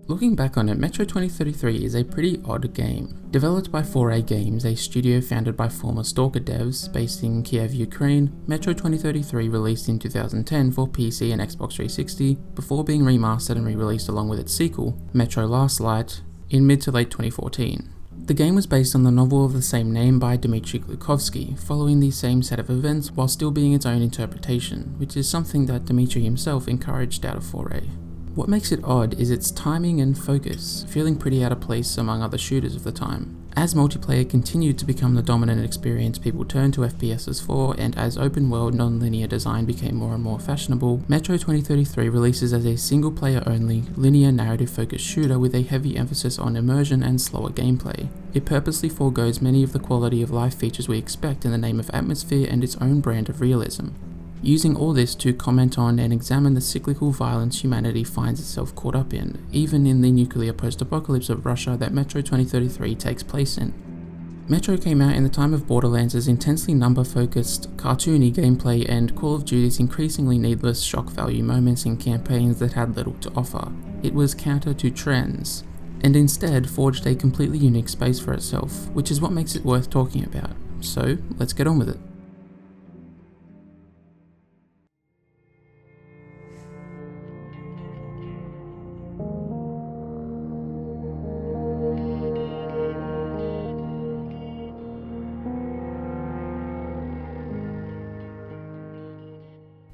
Looking back on it, Metro 2033 is a pretty odd game. Developed by 4A Games, a studio founded by former Stalker devs based in Kiev, Ukraine, Metro 2033 released in 2010 for PC and Xbox 360 before being remastered and re-released along with its sequel, Metro Last Light, in mid to late 2014. The game was based on the novel of the same name by Dmitry Glukhovsky, following the same set of events while still being its own interpretation, which is something that Dmitry himself encouraged out of 4A. What makes it odd is its timing and focus, feeling pretty out of place among other shooters of the time. As multiplayer continued to become the dominant experience people turned to FPSs for, and as open world non-linear design became more and more fashionable, Metro 2033 releases as a single player only, linear narrative focused shooter with a heavy emphasis on immersion and slower gameplay. It purposely forgoes many of the quality of life features we expect in the name of atmosphere and its own brand of realism. Using all this to comment on and examine the cyclical violence humanity finds itself caught up in, even in the nuclear post-apocalypse of Russia that Metro 2033 takes place in. Metro came out in the time of Borderlands' intensely number-focused, cartoony gameplay and Call of Duty's increasingly needless shock value moments in campaigns that had little to offer. It was counter to trends, and instead forged a completely unique space for itself, which is what makes it worth talking about. So, let's get on with it.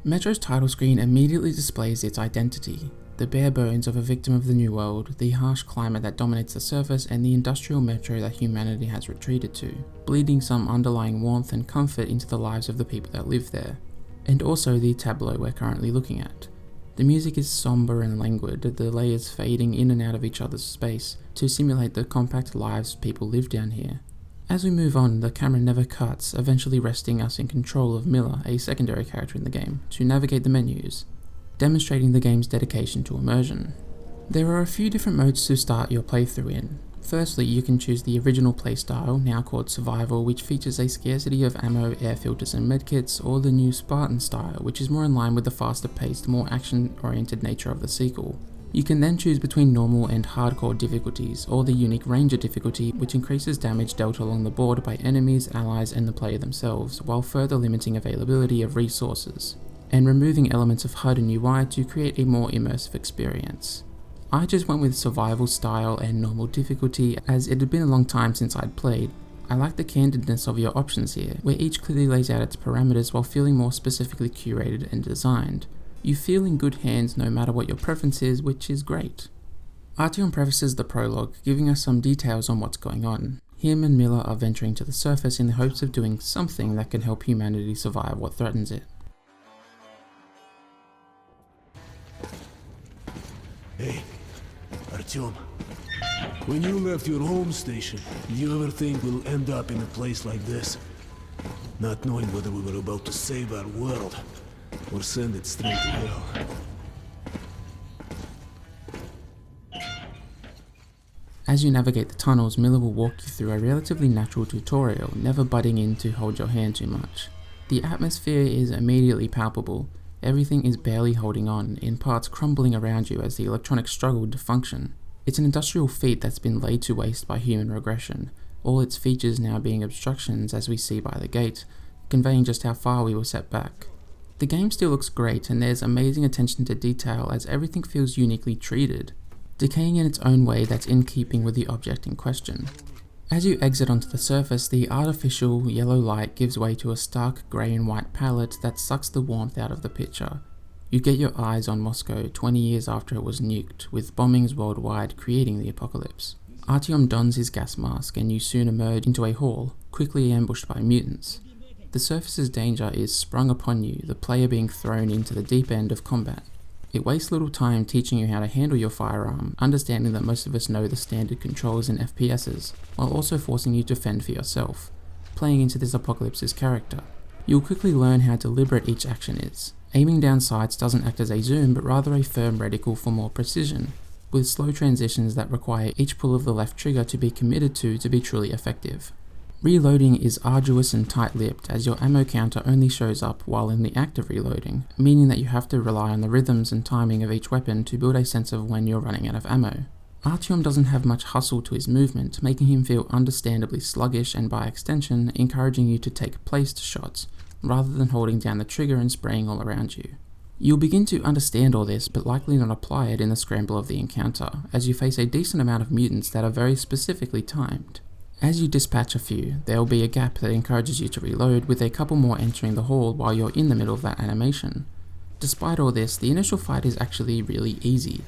Metro's title screen immediately displays its identity, the bare bones of a victim of the New World, the harsh climate that dominates the surface, and the industrial metro that humanity has retreated to, bleeding some underlying warmth and comfort into the lives of the people that live there, and also the tableau we're currently looking at. The music is somber and languid, the layers fading in and out of each other's space to simulate the compact lives people live down here. As we move on, the camera never cuts, eventually resting us in control of Miller, a secondary character in the game, to navigate the menus, demonstrating the game's dedication to immersion. There are a few different modes to start your playthrough in. Firstly, you can choose the original playstyle, now called Survival, which features a scarcity of ammo, air filters and medkits, or the new Spartan style, which is more in line with the faster paced, more action-oriented nature of the sequel. You can then choose between normal and hardcore difficulties, or the unique Ranger difficulty, which increases damage dealt along the board by enemies, allies and the player themselves, while further limiting availability of resources, and removing elements of HUD and UI to create a more immersive experience. I just went with survival style and normal difficulty as it had been a long time since I'd played. I like the candidness of your options here, where each clearly lays out its parameters while feeling more specifically curated and designed. You feel in good hands no matter what your preference is, which is great. Artyom prefaces the prologue, giving us some details on what's going on. Him and Miller are venturing to the surface in the hopes of doing something that can help humanity survive what threatens it. Hey, Artyom. When you left your home station, did you ever think we'll end up in a place like this? Not knowing whether we were about to save our world, or send it straight to hell. As you navigate the tunnels, Miller will walk you through a relatively natural tutorial, never butting in to hold your hand too much. The atmosphere is immediately palpable. Everything is barely holding on, in parts crumbling around you as the electronics struggle to function. It's an industrial feat that's been laid to waste by human regression, all its features now being obstructions as we see by the gate, conveying just how far we were set back. The game still looks great, and there's amazing attention to detail as everything feels uniquely treated, decaying in its own way that's in keeping with the object in question. As you exit onto the surface, the artificial yellow light gives way to a stark grey and white palette that sucks the warmth out of the picture. You get your eyes on Moscow 20 years after it was nuked, with bombings worldwide creating the apocalypse. Artyom dons his gas mask and you soon emerge into a hall, quickly ambushed by mutants. The surface's danger is sprung upon you, the player being thrown into the deep end of combat. It wastes little time teaching you how to handle your firearm, understanding that most of us know the standard controls in FPSs, while also forcing you to fend for yourself, playing into this apocalypse's character. You'll quickly learn how deliberate each action is. Aiming down sights doesn't act as a zoom, but rather a firm reticle for more precision, with slow transitions that require each pull of the left trigger to be committed to be truly effective. Reloading is arduous and tight-lipped as your ammo counter only shows up while in the act of reloading, meaning that you have to rely on the rhythms and timing of each weapon to build a sense of when you're running out of ammo. Artyom doesn't have much hustle to his movement, making him feel understandably sluggish and by extension encouraging you to take placed shots, rather than holding down the trigger and spraying all around you. You'll begin to understand all this, but likely not apply it in the scramble of the encounter, as you face a decent amount of mutants that are very specifically timed. As you dispatch a few, there will be a gap that encourages you to reload, with a couple more entering the hall while you're in the middle of that animation. Despite all this, the initial fight is actually really easy.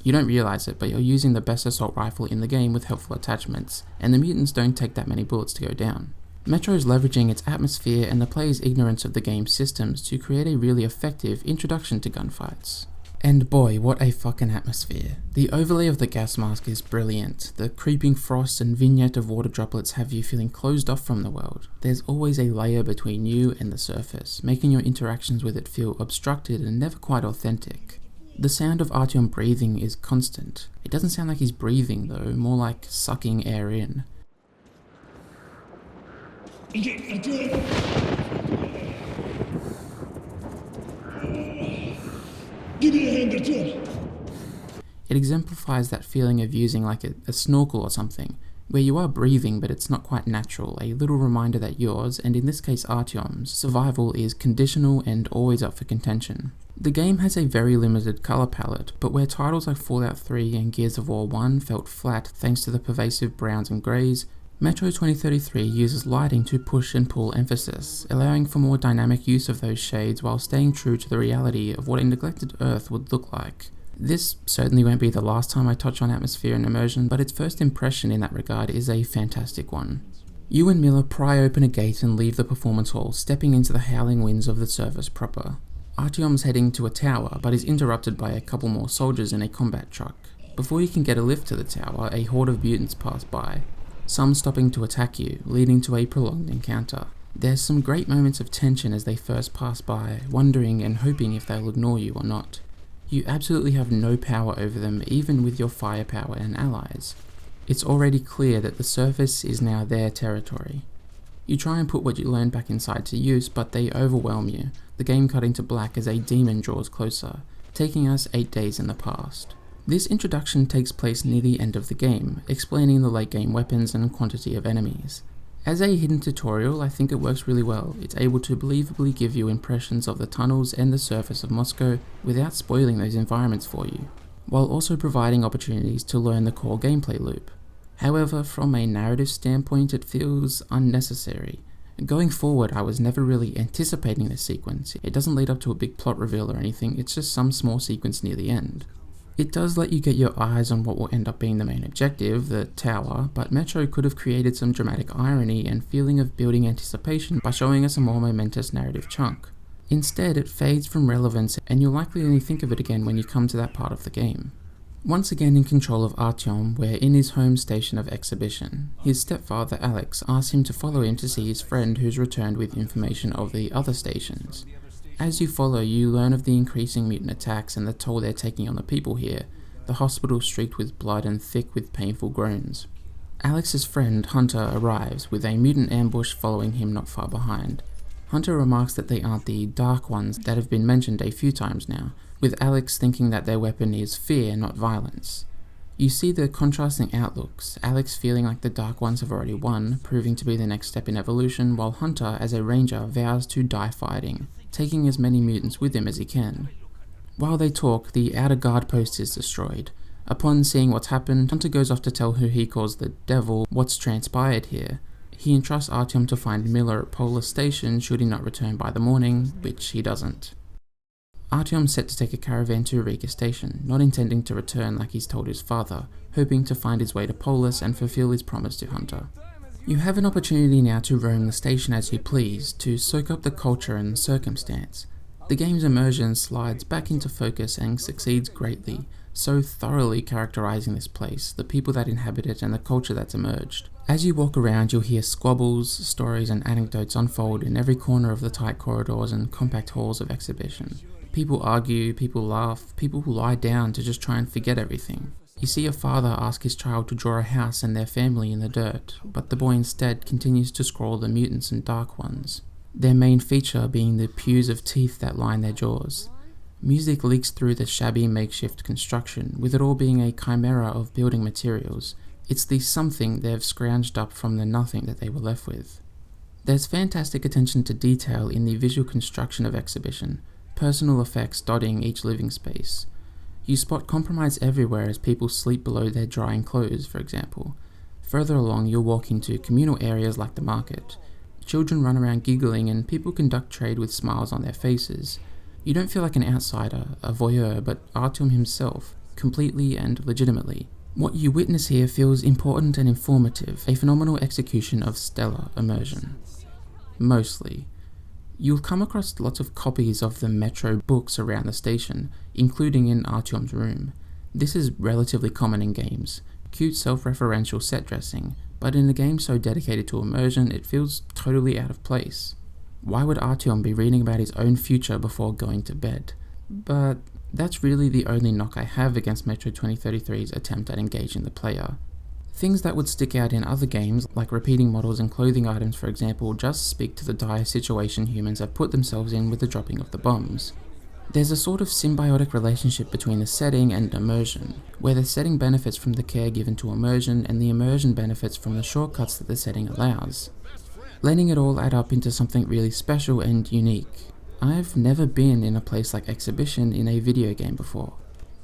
You don't realize it, but you're using the best assault rifle in the game with helpful attachments, and the mutants don't take that many bullets to go down. Metro is leveraging its atmosphere and the player's ignorance of the game's systems to create a really effective introduction to gunfights. And boy, what a fucking atmosphere. The overlay of the gas mask is brilliant. The creeping frost and vignette of water droplets have you feeling closed off from the world. There's always a layer between you and the surface, making your interactions with it feel obstructed and never quite authentic. The sound of Artyom breathing is constant. It doesn't sound like he's breathing though, more like sucking air in. Give me a hand, Artyom. It exemplifies that feeling of using like a snorkel or something, where you are breathing but it's not quite natural, a little reminder that yours, and in this case Artyom's, survival is conditional and always up for contention. The game has a very limited colour palette, but where titles like Fallout 3 and Gears of War 1 felt flat thanks to the pervasive browns and greys, Metro 2033 uses lighting to push and pull emphasis, allowing for more dynamic use of those shades while staying true to the reality of what a neglected Earth would look like. This certainly won't be the last time I touch on atmosphere and immersion, but its first impression in that regard is a fantastic one. You and Miller pry open a gate and leave the performance hall, stepping into the howling winds of the service proper. Artyom's heading to a tower, but is interrupted by a couple more soldiers in a combat truck. Before you can get a lift to the tower, a horde of mutants pass by, some stopping to attack you, leading to a prolonged encounter. There's some great moments of tension as they first pass by, wondering and hoping if they'll ignore you or not. You absolutely have no power over them, even with your firepower and allies. It's already clear that the surface is now their territory. You try and put what you learned back inside to use, but they overwhelm you, the game cutting to black as a demon draws closer, taking us 8 days in the past. This introduction takes place near the end of the game, explaining the late game weapons and quantity of enemies. As a hidden tutorial, I think it works really well. It's able to believably give you impressions of the tunnels and the surface of Moscow without spoiling those environments for you, while also providing opportunities to learn the core gameplay loop. However, from a narrative standpoint, it feels unnecessary. Going forward, I was never really anticipating this sequence. It doesn't lead up to a big plot reveal or anything, it's just some small sequence near the end. It does let you get your eyes on what will end up being the main objective, the tower, but Metro could have created some dramatic irony and feeling of building anticipation by showing us a more momentous narrative chunk. Instead, it fades from relevance and you'll likely only think of it again when you come to that part of the game. Once again in control of Artyom, we're in his home station of exhibition. His stepfather Alex asks him to follow him to see his friend who's returned with information of the other stations. As you follow, you learn of the increasing mutant attacks and the toll they're taking on the people here, the hospital streaked with blood and thick with painful groans. Alex's friend Hunter arrives, with a mutant ambush following him not far behind. Hunter remarks that they aren't the Dark Ones that have been mentioned a few times now, with Alex thinking that their weapon is fear, not violence. You see the contrasting outlooks, Alex feeling like the Dark Ones have already won, proving to be the next step in evolution, while Hunter, as a ranger, vows to die fighting, taking as many mutants with him as he can. While they talk, the outer guard post is destroyed. Upon seeing what's happened, Hunter goes off to tell who he calls the devil what's transpired here. He entrusts Artyom to find Miller at Polis Station should he not return by the morning, which he doesn't. Artyom's set to take a caravan to Riga Station, not intending to return like he's told his father, hoping to find his way to Polis and fulfill his promise to Hunter. You have an opportunity now to roam the station as you please, to soak up the culture and circumstance. The game's immersion slides back into focus and succeeds greatly, so thoroughly characterizing this place, the people that inhabit it and the culture that's emerged. As you walk around, you'll hear squabbles, stories and anecdotes unfold in every corner of the tight corridors and compact halls of exhibition. People argue, people laugh, people lie down to just try and forget everything. You see a father ask his child to draw a house and their family in the dirt, but the boy instead continues to scroll the mutants and Dark Ones, their main feature being the pews of teeth that line their jaws. Music leaks through the shabby makeshift construction, with it all being a chimera of building materials. It's the something they've scrounged up from the nothing that they were left with. There's fantastic attention to detail in the visual construction of Exhibition, personal effects dotting each living space. You spot compromise everywhere as people sleep below their drying clothes, for example. Further along, you'll walk into communal areas like the market. Children run around giggling and people conduct trade with smiles on their faces. You don't feel like an outsider, a voyeur, but Artyom himself, completely and legitimately. What you witness here feels important and informative, a phenomenal execution of stellar immersion. Mostly. You'll come across lots of copies of the Metro books around the station, including in Artyom's room. This is relatively common in games, cute self-referential set dressing, but in a game so dedicated to immersion, it feels totally out of place. Why would Artyom be reading about his own future before going to bed? But that's really the only knock I have against Metro 2033's attempt at engaging the player. Things that would stick out in other games, like repeating models and clothing items for example, just speak to the dire situation humans have put themselves in with the dropping of the bombs. There's a sort of symbiotic relationship between the setting and immersion, where the setting benefits from the care given to immersion and the immersion benefits from the shortcuts that the setting allows, letting it all add up into something really special and unique. I've never been in a place like Exhibition in a video game before.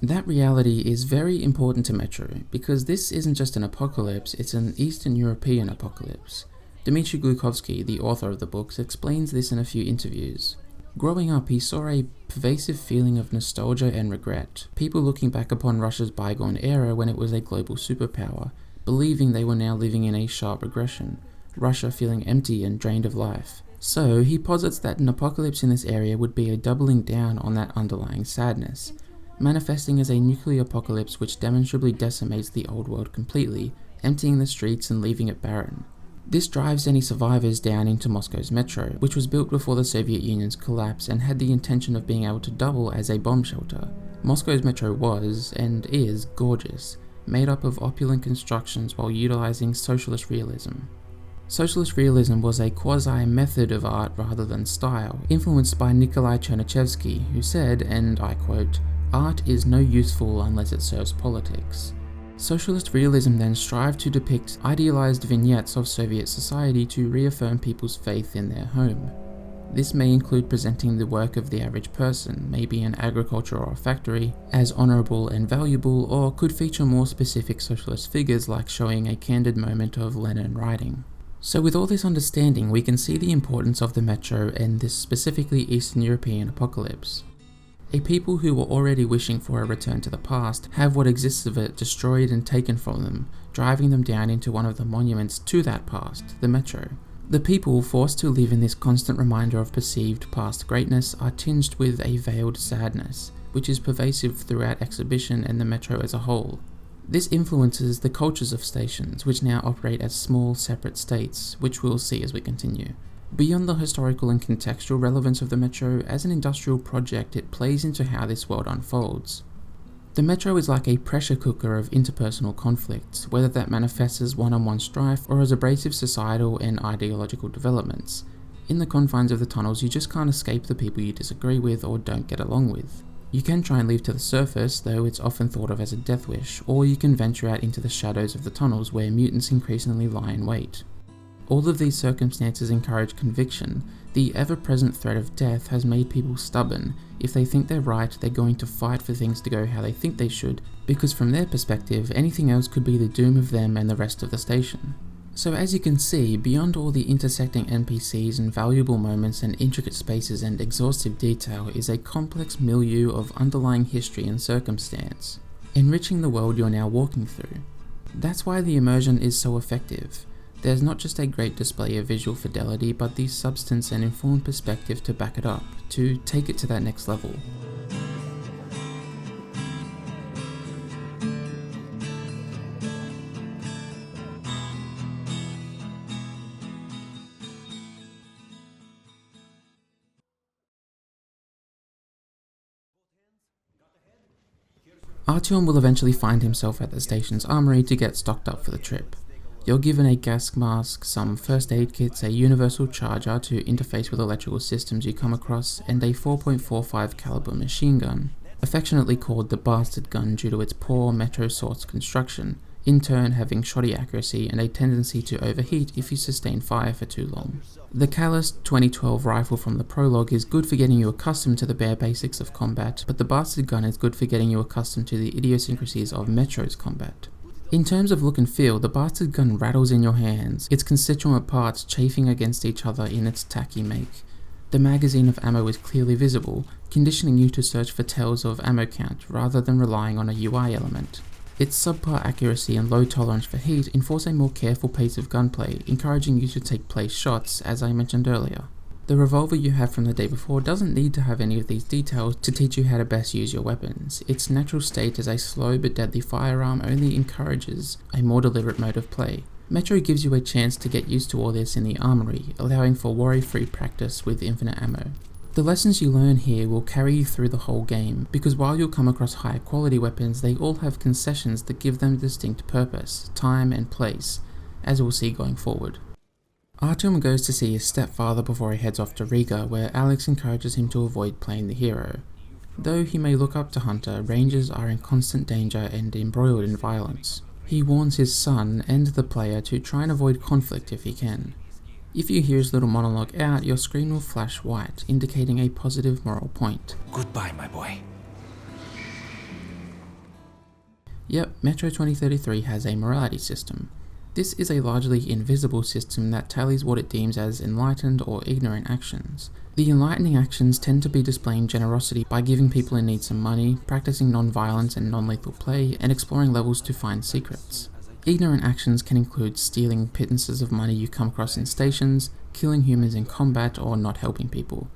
That reality is very important to Metro, because this isn't just an apocalypse, it's an Eastern European apocalypse. Dmitry Glukovsky, the author of the books, explains this in a few interviews. Growing up, he saw a pervasive feeling of nostalgia and regret, people looking back upon Russia's bygone era when it was a global superpower, believing they were now living in a sharp regression, Russia feeling empty and drained of life. So, he posits that an apocalypse in this area would be a doubling down on that underlying sadness, manifesting as a nuclear apocalypse which demonstrably decimates the old world completely, emptying the streets and leaving it barren. This drives any survivors down into Moscow's metro, which was built before the Soviet Union's collapse and had the intention of being able to double as a bomb shelter. Moscow's metro was, and is, gorgeous, made up of opulent constructions while utilizing socialist realism. Socialist realism was a quasi-method of art rather than style, influenced by Nikolai Chernyshevsky, who said, and I quote, "Art is no useful unless it serves politics." Socialist realism then strived to depict idealized vignettes of Soviet society to reaffirm people's faith in their home. This may include presenting the work of the average person, maybe in agriculture or a factory, as honorable and valuable, or could feature more specific socialist figures like showing a candid moment of Lenin writing. So with all this understanding, we can see the importance of the metro and this specifically Eastern European apocalypse. A people who were already wishing for a return to the past have what exists of it destroyed and taken from them, driving them down into one of the monuments to that past, the metro. The people forced to live in this constant reminder of perceived past greatness are tinged with a veiled sadness, which is pervasive throughout Exhibition and the metro as a whole. This influences the cultures of stations, which now operate as small, separate states, which we'll see as we continue. Beyond the historical and contextual relevance of the metro, as an industrial project it plays into how this world unfolds. The metro is like a pressure cooker of interpersonal conflicts, whether that manifests as one-on-one strife or as abrasive societal and ideological developments. In the confines of the tunnels, you just can't escape the people you disagree with or don't get along with. You can try and leave to the surface, though it's often thought of as a death wish, or you can venture out into the shadows of the tunnels where mutants increasingly lie in wait. All of these circumstances encourage conviction. The ever-present threat of death has made people stubborn. If they think they're right, they're going to fight for things to go how they think they should, because from their perspective, anything else could be the doom of them and the rest of the station. So as you can see, beyond all the intersecting NPCs and valuable moments and intricate spaces and exhaustive detail is a complex milieu of underlying history and circumstance, enriching the world you're now walking through. That's why the immersion is so effective. There's not just a great display of visual fidelity, but the substance and informed perspective to back it up, to take it to that next level. Artyom will eventually find himself at the station's armory to get stocked up for the trip. You're given a gas mask, some first aid kits, a universal charger to interface with electrical systems you come across, and a 4.45 caliber machine gun, affectionately called the bastard gun due to its poor Metro-sourced construction, in turn having shoddy accuracy and a tendency to overheat if you sustain fire for too long. The Callus 2012 rifle from the Prologue is good for getting you accustomed to the bare basics of combat, but the bastard gun is good for getting you accustomed to the idiosyncrasies of Metro's combat. In terms of look and feel, the bastard gun rattles in your hands, its constituent parts chafing against each other in its tacky make. The magazine of ammo is clearly visible, conditioning you to search for tells of ammo count rather than relying on a UI element. Its subpar accuracy and low tolerance for heat enforce a more careful pace of gunplay, encouraging you to take place shots, as I mentioned earlier. The revolver you have from the day before doesn't need to have any of these details to teach you how to best use your weapons. Its natural state as a slow but deadly firearm only encourages a more deliberate mode of play. Metro gives you a chance to get used to all this in the armory, allowing for worry-free practice with infinite ammo. The lessons you learn here will carry you through the whole game, because while you'll come across higher quality weapons, they all have concessions that give them distinct purpose, time and place, as we'll see going forward. Artyom goes to see his stepfather before he heads off to Riga, where Alex encourages him to avoid playing the hero. Though he may look up to Hunter, Rangers are in constant danger and embroiled in violence. He warns his son and the player to try and avoid conflict if he can. If you hear his little monologue out, your screen will flash white, indicating a positive moral point. Goodbye, my boy. Yep, Metro 2033 has a morality system. This is a largely invisible system that tallies what it deems as enlightened or ignorant actions. The enlightening actions tend to be displaying generosity by giving people in need some money, practicing non-violence and non-lethal play, and exploring levels to find secrets. Ignorant actions can include stealing pittances of money you come across in stations, killing humans in combat, or not helping people.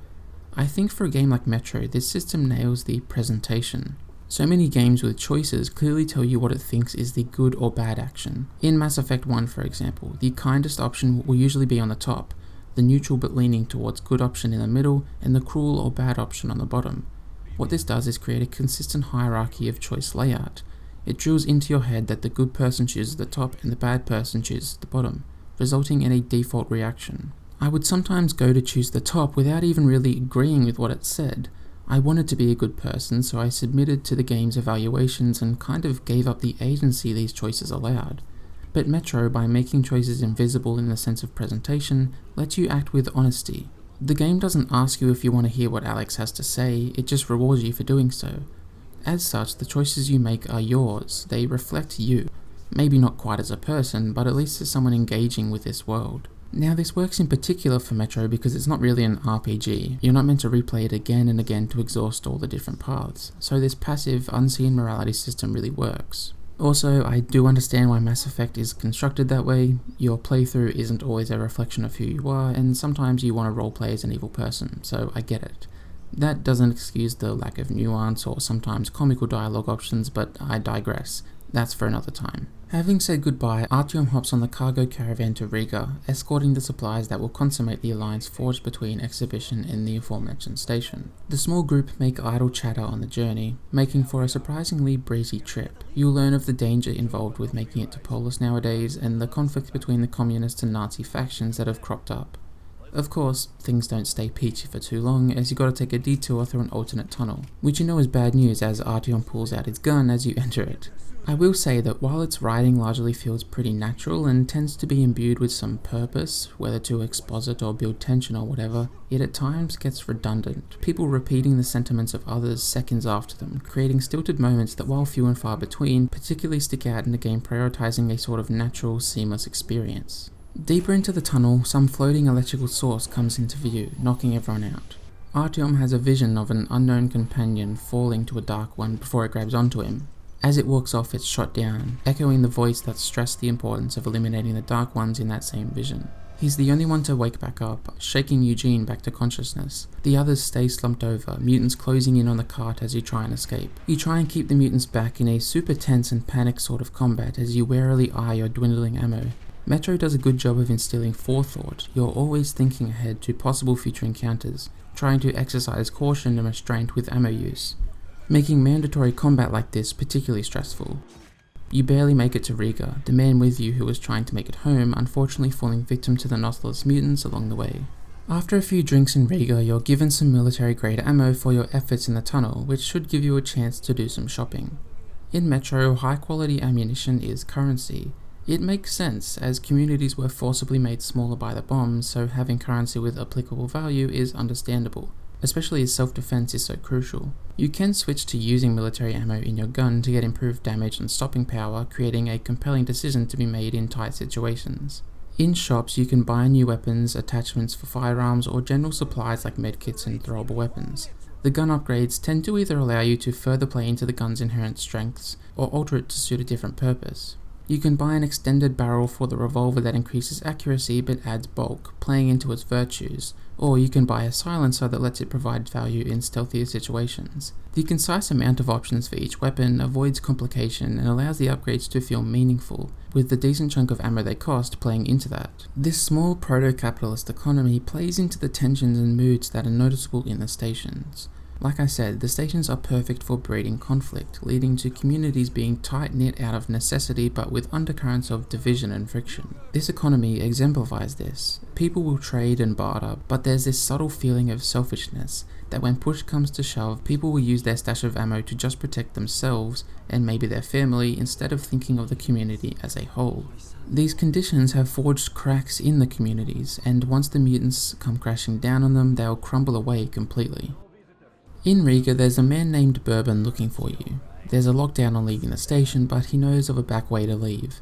I think for a game like Metro, this system nails the presentation. So many games with choices clearly tell you what it thinks is the good or bad action. In Mass Effect 1, for example, the kindest option will usually be on the top, the neutral but leaning towards good option in the middle, and the cruel or bad option on the bottom. What this does is create a consistent hierarchy of choice layout. It drills into your head that the good person chooses the top and the bad person chooses the bottom, resulting in a default reaction. I would sometimes go to choose the top without even really agreeing with what it said. I wanted to be a good person, so I submitted to the game's evaluations and kind of gave up the agency these choices allowed. But Metro, by making choices invisible in the sense of presentation, lets you act with honesty. The game doesn't ask you if you want to hear what Alex has to say, it just rewards you for doing so. As such, the choices you make are yours, they reflect you. Maybe not quite as a person, but at least as someone engaging with this world. Now this works in particular for Metro because it's not really an RPG. You're not meant to replay it again and again to exhaust all the different paths, so this passive, unseen morality system really works. Also, I do understand why Mass Effect is constructed that way. Your playthrough isn't always a reflection of who you are, and sometimes you want to roleplay as an evil person, so I get it. That doesn't excuse the lack of nuance or sometimes comical dialogue options, but I digress. That's for another time. Having said goodbye, Artyom hops on the cargo caravan to Riga, escorting the supplies that will consummate the alliance forged between Exhibition and the aforementioned station. The small group make idle chatter on the journey, making for a surprisingly breezy trip. You'll learn of the danger involved with making it to Polis nowadays, and the conflict between the communist and Nazi factions that have cropped up. Of course, things don't stay peachy for too long, as you gotta take a detour through an alternate tunnel, which you know is bad news as Artyom pulls out his gun as you enter it. I will say that while its writing largely feels pretty natural and tends to be imbued with some purpose, whether to exposit or build tension or whatever, it at times gets redundant, people repeating the sentiments of others seconds after them, creating stilted moments that, while few and far between, particularly stick out in the game prioritizing a sort of natural, seamless experience. Deeper into the tunnel, some floating electrical source comes into view, knocking everyone out. Artyom has a vision of an unknown companion falling to a dark one before it grabs onto him. As it walks off, it's shot down, echoing the voice that stressed the importance of eliminating the Dark Ones in that same vision. He's the only one to wake back up, shaking Eugene back to consciousness. The others stay slumped over, mutants closing in on the cart as you try and escape. You try and keep the mutants back in a super tense and panicked sort of combat as you warily eye your dwindling ammo. Metro does a good job of instilling forethought. You're always thinking ahead to possible future encounters, trying to exercise caution and restraint with ammo use, making mandatory combat like this particularly stressful. You barely make it to Riga, the man with you who was trying to make it home unfortunately falling victim to the Nautilus mutants along the way. After a few drinks in Riga, you're given some military-grade ammo for your efforts in the tunnel, which should give you a chance to do some shopping. In Metro, high-quality ammunition is currency. It makes sense, as communities were forcibly made smaller by the bombs, so having currency with applicable value is understandable, especially as self-defense is so crucial. You can switch to using military ammo in your gun to get improved damage and stopping power, creating a compelling decision to be made in tight situations. In shops, you can buy new weapons, attachments for firearms, or general supplies like medkits and throwable weapons. The gun upgrades tend to either allow you to further play into the gun's inherent strengths, or alter it to suit a different purpose. You can buy an extended barrel for the revolver that increases accuracy but adds bulk, playing into its virtues, or you can buy a silencer that lets it provide value in stealthier situations. The concise amount of options for each weapon avoids complication and allows the upgrades to feel meaningful, with the decent chunk of ammo they cost playing into that. This small proto-capitalist economy plays into the tensions and moods that are noticeable in the stations. Like I said, the stations are perfect for breeding conflict, leading to communities being tight-knit out of necessity but with undercurrents of division and friction. This economy exemplifies this. People will trade and barter, but there's this subtle feeling of selfishness, that when push comes to shove, people will use their stash of ammo to just protect themselves and maybe their family instead of thinking of the community as a whole. These conditions have forged cracks in the communities, and once the mutants come crashing down on them, they'll crumble away completely. In Riga, there's a man named Bourbon looking for you. There's a lockdown on leaving the station, but he knows of a back way to leave.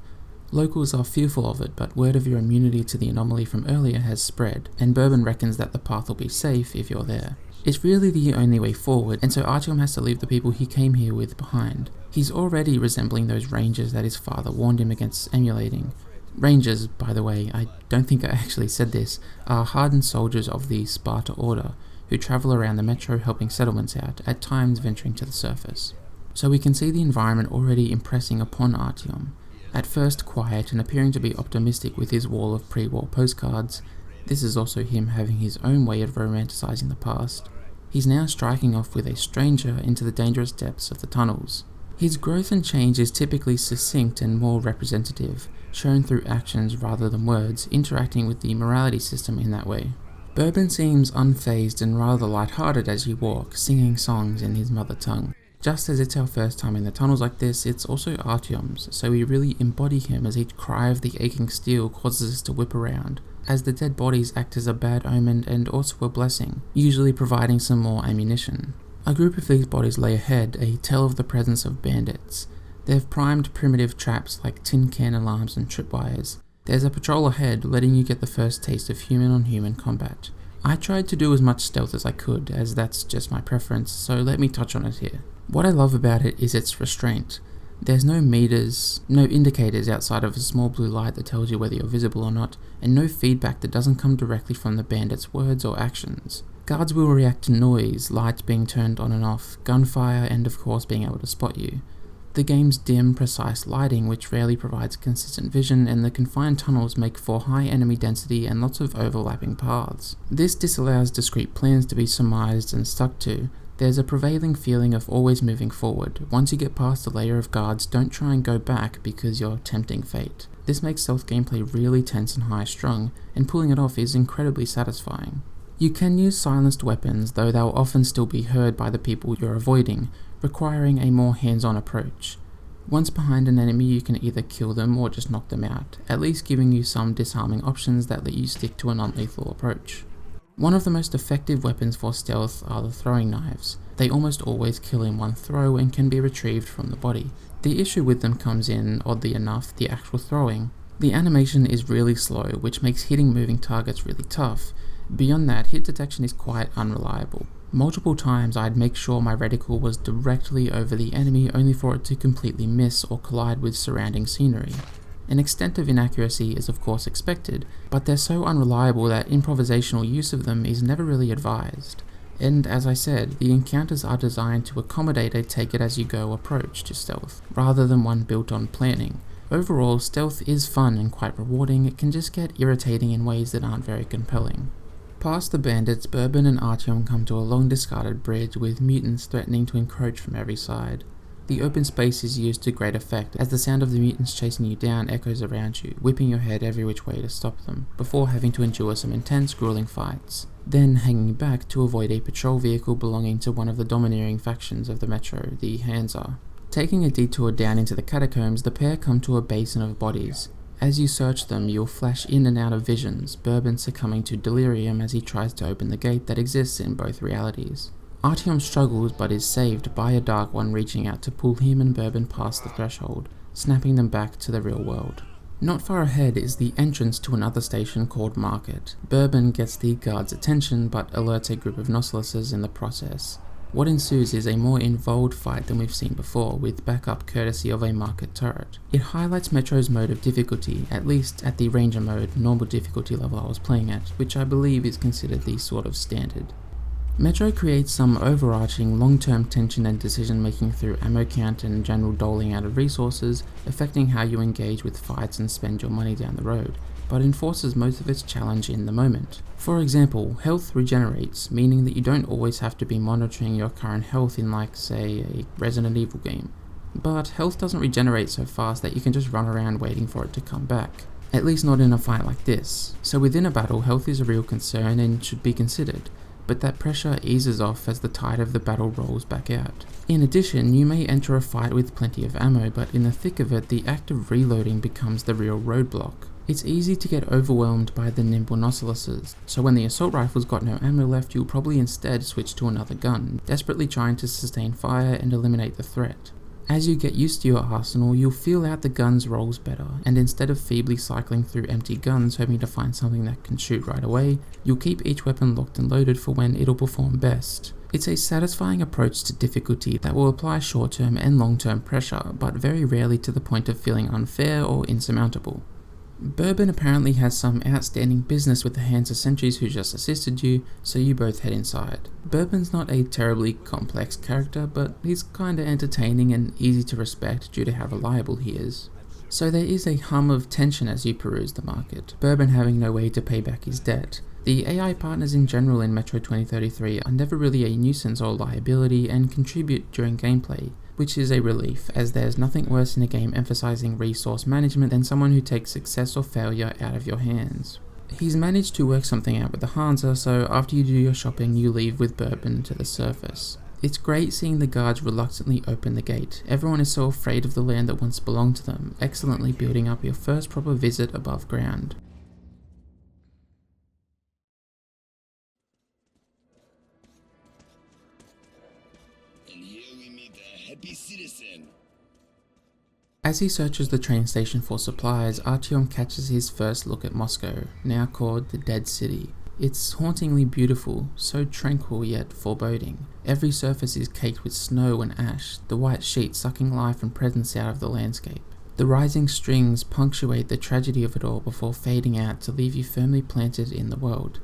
Locals are fearful of it, but word of your immunity to the anomaly from earlier has spread, and Bourbon reckons that the path will be safe if you're there. It's really the only way forward, and so Artyom has to leave the people he came here with behind. He's already resembling those rangers that his father warned him against emulating. Rangers, by the way, I don't think I actually said this, are hardened soldiers of the Sparta Order, who travel around the metro helping settlements out, at times venturing to the surface. So we can see the environment already impressing upon Artyom. At first quiet and appearing to be optimistic with his wall of pre-war postcards, this is also him having his own way of romanticizing the past. He's now striking off with a stranger into the dangerous depths of the tunnels. His growth and change is typically succinct and more representative, shown through actions rather than words, interacting with the morality system in that way. Bourbon seems unfazed and rather light-hearted as you walk, singing songs in his mother tongue. Just as it's our first time in the tunnels like this, it's also Artyom's, so we really embody him as each cry of the aching steel causes us to whip around, as the dead bodies act as a bad omen and also a blessing, usually providing some more ammunition. A group of these bodies lay ahead, a tell of the presence of bandits. They've primed primitive traps like tin can alarms and tripwires. There's a patrol ahead, letting you get the first taste of human-on-human combat. I tried to do as much stealth as I could, as that's just my preference, so let me touch on it here. What I love about it is its restraint. There's no meters, no indicators outside of a small blue light that tells you whether you're visible or not, and no feedback that doesn't come directly from the bandits' words or actions. Guards will react to noise, lights being turned on and off, gunfire, and of course being able to spot you. The game's dim, precise lighting, which rarely provides consistent vision, and the confined tunnels make for high enemy density and lots of overlapping paths. This disallows discrete plans to be surmised and stuck to. There's a prevailing feeling of always moving forward. Once you get past the layer of guards, don't try and go back because you're tempting fate. This makes stealth gameplay really tense and high-strung, and pulling it off is incredibly satisfying. You can use silenced weapons, though they'll often still be heard by the people you're avoiding, requiring a more hands-on approach. Once behind an enemy, you can either kill them or just knock them out, at least giving you some disarming options that let you stick to a non-lethal approach. One of the most effective weapons for stealth are the throwing knives. They almost always kill in one throw and can be retrieved from the body. The issue with them comes in, oddly enough, the actual throwing. The animation is really slow, which makes hitting moving targets really tough. Beyond that, hit detection is quite unreliable. Multiple times I'd make sure my reticle was directly over the enemy only for it to completely miss or collide with surrounding scenery. An extent of inaccuracy is of course expected, but they're so unreliable that improvisational use of them is never really advised. And as I said, the encounters are designed to accommodate a take-it-as-you-go approach to stealth, rather than one built on planning. Overall, stealth is fun and quite rewarding. It can just get irritating in ways that aren't very compelling. Past the bandits, Bourbon and Artyom come to a long-discarded bridge with mutants threatening to encroach from every side. The open space is used to great effect as the sound of the mutants chasing you down echoes around you, whipping your head every which way to stop them, before having to endure some intense, grueling fights. Then hanging back to avoid a patrol vehicle belonging to one of the domineering factions of the metro, the Hansa. Taking a detour down into the catacombs, the pair come to a basin of bodies. As you search them, you'll flash in and out of visions, Bourbon succumbing to delirium as he tries to open the gate that exists in both realities. Artyom struggles but is saved by a Dark One reaching out to pull him and Bourbon past the threshold, snapping them back to the real world. Not far ahead is the entrance to another station called Market. Bourbon gets the guard's attention but alerts a group of Nautiluses in the process. What ensues is a more involved fight than we've seen before, with backup courtesy of a Market turret. It highlights Metro's mode of difficulty, at least at the Ranger mode, normal difficulty level I was playing at, which I believe is considered the sort of standard. Metro creates some overarching long-term tension and decision-making through ammo count and general doling out of resources, affecting how you engage with fights and spend your money down the road, but enforces most of its challenge in the moment. For example, health regenerates, meaning that you don't always have to be monitoring your current health in like, say, a Resident Evil game. But health doesn't regenerate so fast that you can just run around waiting for it to come back. At least not in a fight like this. So within a battle, health is a real concern and should be considered, but that pressure eases off as the tide of the battle rolls back out. In addition, you may enter a fight with plenty of ammo, but in the thick of it, the act of reloading becomes the real roadblock. It's easy to get overwhelmed by the nimble Nautiluses, so when the assault rifle's got no ammo left, you'll probably instead switch to another gun, desperately trying to sustain fire and eliminate the threat. As you get used to your arsenal, you'll feel out the gun's rolls better, and instead of feebly cycling through empty guns hoping to find something that can shoot right away, you'll keep each weapon locked and loaded for when it'll perform best. It's a satisfying approach to difficulty that will apply short-term and long-term pressure, but very rarely to the point of feeling unfair or insurmountable. Bourbon apparently has some outstanding business with the Hansa sentries who just assisted you, so you both head inside. Bourbon's not a terribly complex character, but he's kinda entertaining and easy to respect due to how reliable he is. So there is a hum of tension as you peruse the market, Bourbon having no way to pay back his debt. The AI partners in general in Metro 2033 are never really a nuisance or liability and contribute during gameplay, which is a relief, as there's nothing worse in a game emphasizing resource management than someone who takes success or failure out of your hands. He's managed to work something out with the Hansa, so after you do your shopping you leave with Bourbon to the surface. It's great seeing the guards reluctantly open the gate. Everyone is so afraid of the land that once belonged to them, excellently building up your first proper visit above ground. Citizen. As he searches the train station for supplies, Artyom catches his first look at Moscow, now called the Dead City. It's hauntingly beautiful, so tranquil yet foreboding. Every surface is caked with snow and ash, the white sheet sucking life and presence out of the landscape. The rising strings punctuate the tragedy of it all before fading out to leave you firmly planted in the world.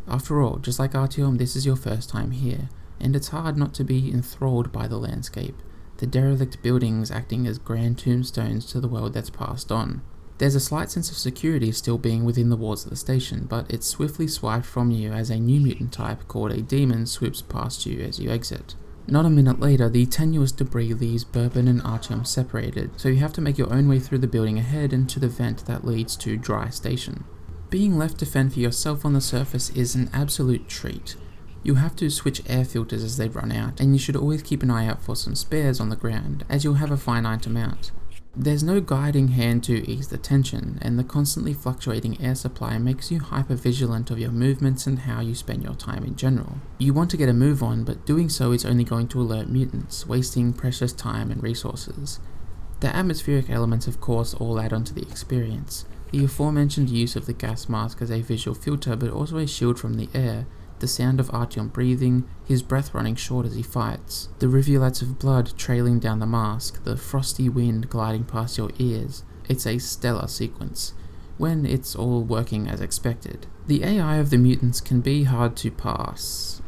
After all, just like Artyom, this is your first time here, and it's hard not to be enthralled by the landscape, the derelict buildings acting as grand tombstones to the world that's passed on. There's a slight sense of security still being within the walls of the station, but it's swiftly swiped from you as a new mutant type called a demon swoops past you as you exit. Not a minute later, the tenuous debris leaves Bourbon and Artyom separated, so you have to make your own way through the building ahead and to the vent that leads to Dry Station. Being left to fend for yourself on the surface is an absolute treat. You have to switch air filters as they run out, and you should always keep an eye out for some spares on the ground, as you'll have a finite amount. There's no guiding hand to ease the tension, and the constantly fluctuating air supply makes you hyper-vigilant of your movements and how you spend your time in general. You want to get a move on, but doing so is only going to alert mutants, wasting precious time and resources. The atmospheric elements of course all add on to the experience. The aforementioned use of the gas mask as a visual filter but also a shield from the air, the sound of Artyom breathing, his breath running short as he fights, the rivulets of blood trailing down the mask, the frosty wind gliding past your ears. It's a stellar sequence, when it's all working as expected. The AI of the mutants can be hard to pass.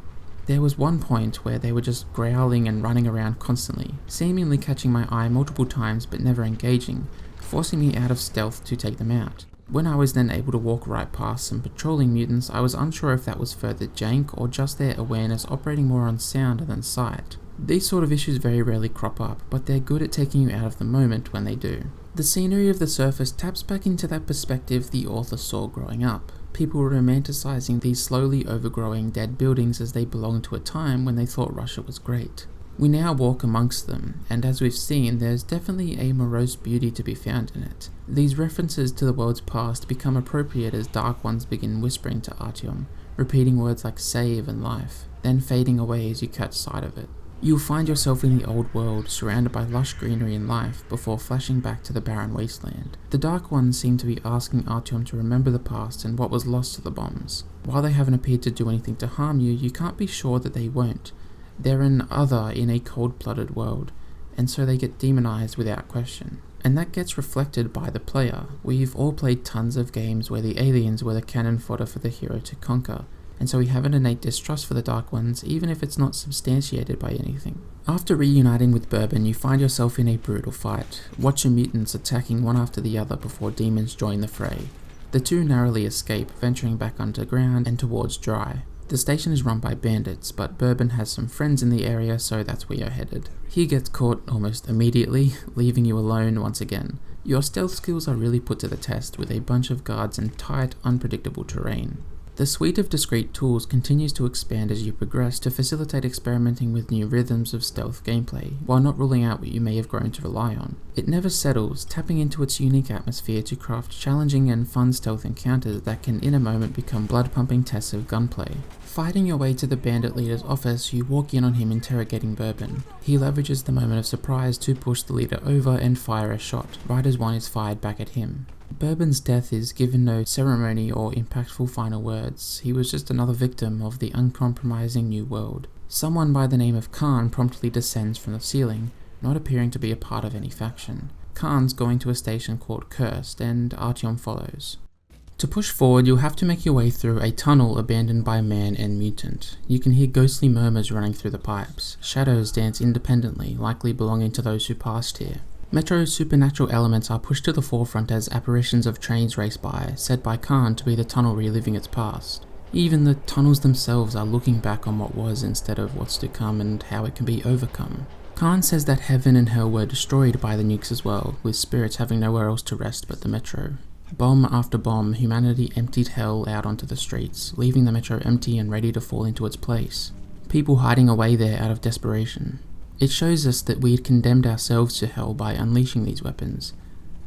There was one point where they were just growling and running around constantly, seemingly catching my eye multiple times but never engaging, forcing me out of stealth to take them out. When I was then able to walk right past some patrolling mutants, I was unsure if that was further jank or just their awareness operating more on sound than sight. These sort of issues very rarely crop up, but they're good at taking you out of the moment when they do. The scenery of the surface taps back into that perspective the author saw growing up. People were romanticizing these slowly overgrowing dead buildings as they belonged to a time when they thought Russia was great. We now walk amongst them, and as we've seen, there's definitely a morose beauty to be found in it. These references to the world's past become appropriate as Dark Ones begin whispering to Artyom, repeating words like save and life, then fading away as you catch sight of it. You'll find yourself in the old world, surrounded by lush greenery and life, before flashing back to the barren wasteland. The Dark Ones seem to be asking Artyom to remember the past and what was lost to the bombs. While they haven't appeared to do anything to harm you, you can't be sure that they won't. They're an other in a cold-blooded world, and so they get demonized without question. And that gets reflected by the player. We've all played tons of games where the aliens were the cannon fodder for the hero to conquer, and so we have an innate distrust for the Dark Ones, even if it's not substantiated by anything. After reuniting with Bourbon, you find yourself in a brutal fight. Watch your mutants attacking one after the other before demons join the fray. The two narrowly escape, venturing back underground and towards Dry. The station is run by bandits, but Bourbon has some friends in the area, so that's where you're headed. He gets caught almost immediately, leaving you alone once again. Your stealth skills are really put to the test with a bunch of guards and tight, unpredictable terrain. The suite of discrete tools continues to expand as you progress to facilitate experimenting with new rhythms of stealth gameplay, while not ruling out what you may have grown to rely on. It never settles, tapping into its unique atmosphere to craft challenging and fun stealth encounters that can in a moment become blood-pumping tests of gunplay. Fighting your way to the bandit leader's office, you walk in on him interrogating Bourbon. He leverages the moment of surprise to push the leader over and fire a shot, right as one is fired back at him. Bourbon's death is given no ceremony or impactful final words. He was just another victim of the uncompromising new world. Someone by the name of Khan promptly descends from the ceiling, not appearing to be a part of any faction. Khan's going to a station called Cursed, and Artyom follows. To push forward, you'll have to make your way through a tunnel abandoned by man and mutant. You can hear ghostly murmurs running through the pipes. Shadows dance independently, likely belonging to those who passed here. Metro's supernatural elements are pushed to the forefront as apparitions of trains race by, said by Khan to be the tunnel reliving its past. Even the tunnels themselves are looking back on what was instead of what's to come and how it can be overcome. Khan says that heaven and hell were destroyed by the nukes as well, with spirits having nowhere else to rest but the Metro. Bomb after bomb, humanity emptied hell out onto the streets, leaving the Metro empty and ready to fall into its place. People hiding away there out of desperation. It shows us that we had condemned ourselves to hell by unleashing these weapons.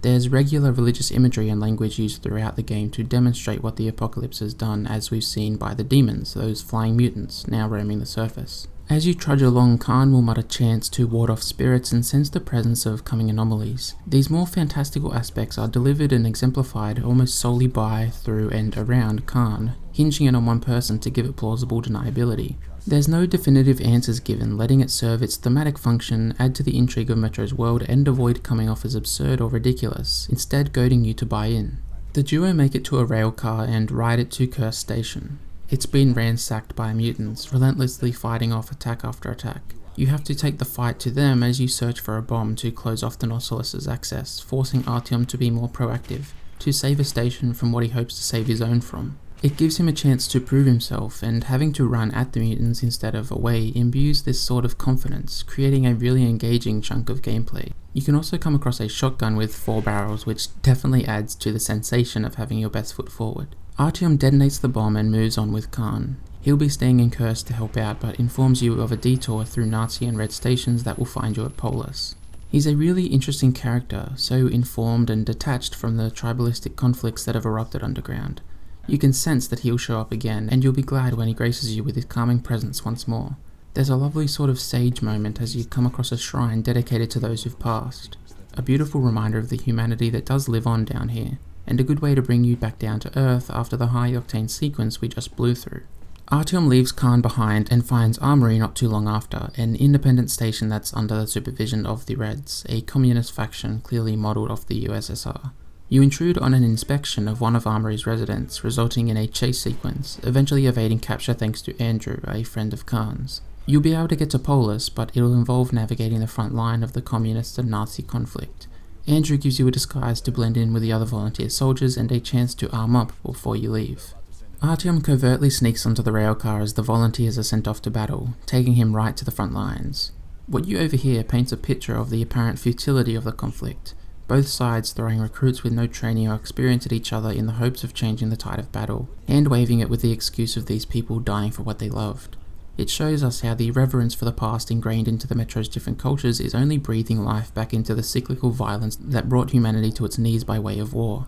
There's regular religious imagery and language used throughout the game to demonstrate what the apocalypse has done, as we've seen by the demons, those flying mutants, now roaming the surface. As you trudge along, Khan will mutter chants to ward off spirits and sense the presence of coming anomalies. These more fantastical aspects are delivered and exemplified almost solely by, through, and around Khan, hinging it on one person to give it plausible deniability. There's no definitive answers given, letting it serve its thematic function, add to the intrigue of Metro's world, and avoid coming off as absurd or ridiculous, instead goading you to buy in. The duo make it to a rail car and ride it to Cursed Station. It's been ransacked by mutants, relentlessly fighting off attack after attack. You have to take the fight to them as you search for a bomb to close off the Nautilus's access, forcing Artyom to be more proactive, to save a station from what he hopes to save his own from. It gives him a chance to prove himself, and having to run at the mutants instead of away imbues this sort of confidence, creating a really engaging chunk of gameplay. You can also come across a shotgun with 4 barrels, which definitely adds to the sensation of having your best foot forward. Artyom detonates the bomb and moves on with Khan. He'll be staying in Cursed to help out, but informs you of a detour through Nazi and Red stations that will find you at Polis. He's a really interesting character, so informed and detached from the tribalistic conflicts that have erupted underground. You can sense that he'll show up again, and you'll be glad when he graces you with his calming presence once more. There's a lovely sort of sage moment as you come across a shrine dedicated to those who've passed. A beautiful reminder of the humanity that does live on down here, and a good way to bring you back down to earth after the high-octane sequence we just blew through. Artyom leaves Khan behind and finds Armory not too long after, an independent station that's under the supervision of the Reds, a communist faction clearly modelled off the USSR. You intrude on an inspection of one of Armory's residents, resulting in a chase sequence, eventually evading capture thanks to Andrew, a friend of Khan's. You'll be able to get to Polis, but it'll involve navigating the front line of the communist and Nazi conflict. Andrew gives you a disguise to blend in with the other volunteer soldiers and a chance to arm up before you leave. Artyom covertly sneaks onto the railcar as the volunteers are sent off to battle, taking him right to the front lines. What you overhear paints a picture of the apparent futility of the conflict, both sides throwing recruits with no training or experience at each other in the hopes of changing the tide of battle, and waving it with the excuse of these people dying for what they loved. It shows us how the reverence for the past ingrained into the Metro's different cultures is only breathing life back into the cyclical violence that brought humanity to its knees by way of war.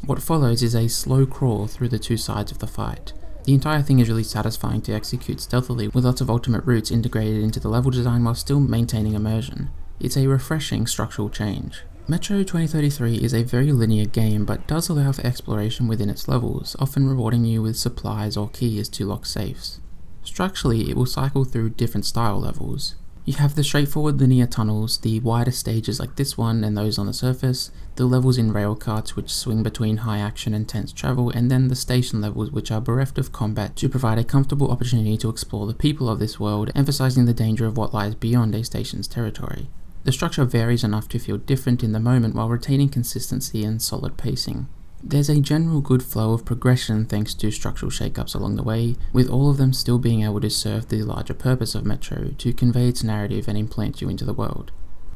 What follows is a slow crawl through the two sides of the fight. The entire thing is really satisfying to execute stealthily, with lots of ultimate routes integrated into the level design while still maintaining immersion. It's a refreshing structural change. Metro 2033 is a very linear game, but does allow for exploration within its levels, often rewarding you with supplies or keys to lock safes. Structurally, it will cycle through different style levels. You have the straightforward linear tunnels, the wider stages like this one and those on the surface, the levels in rail carts which swing between high action and tense travel, and then the station levels which are bereft of combat to provide a comfortable opportunity to explore the people of this world, emphasizing the danger of what lies beyond a station's territory. The structure varies enough to feel different in the moment while retaining consistency and solid pacing. There's a general good flow of progression thanks to structural shakeups along the way, with all of them still being able to serve the larger purpose of Metro to convey its narrative and implant you into the world.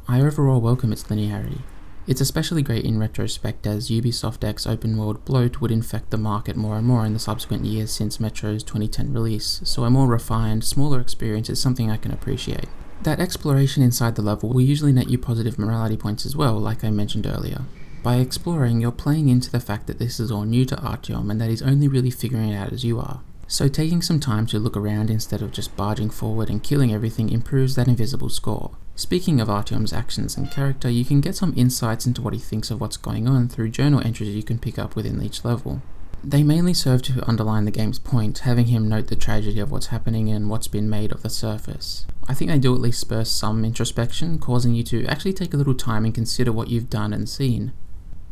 I overall welcome its linearity. It's especially great in retrospect, as Ubisoft X's open world bloat would infect the market more and more in the subsequent years since Metro's 2010 release, so a more refined, smaller experience is something I can appreciate. That exploration inside the level will usually net you positive morality points as well, like I mentioned earlier. By exploring, you're playing into the fact that this is all new to Artyom and that he's only really figuring it out as you are. So taking some time to look around instead of just barging forward and killing everything improves that invisible score. Speaking of Artyom's actions and character, you can get some insights into what he thinks of what's going on through journal entries you can pick up within each level. They mainly serve to underline the game's point, having him note the tragedy of what's happening and what's been made of the surface. I think they do at least spur some introspection, causing you to actually take a little time and consider what you've done and seen.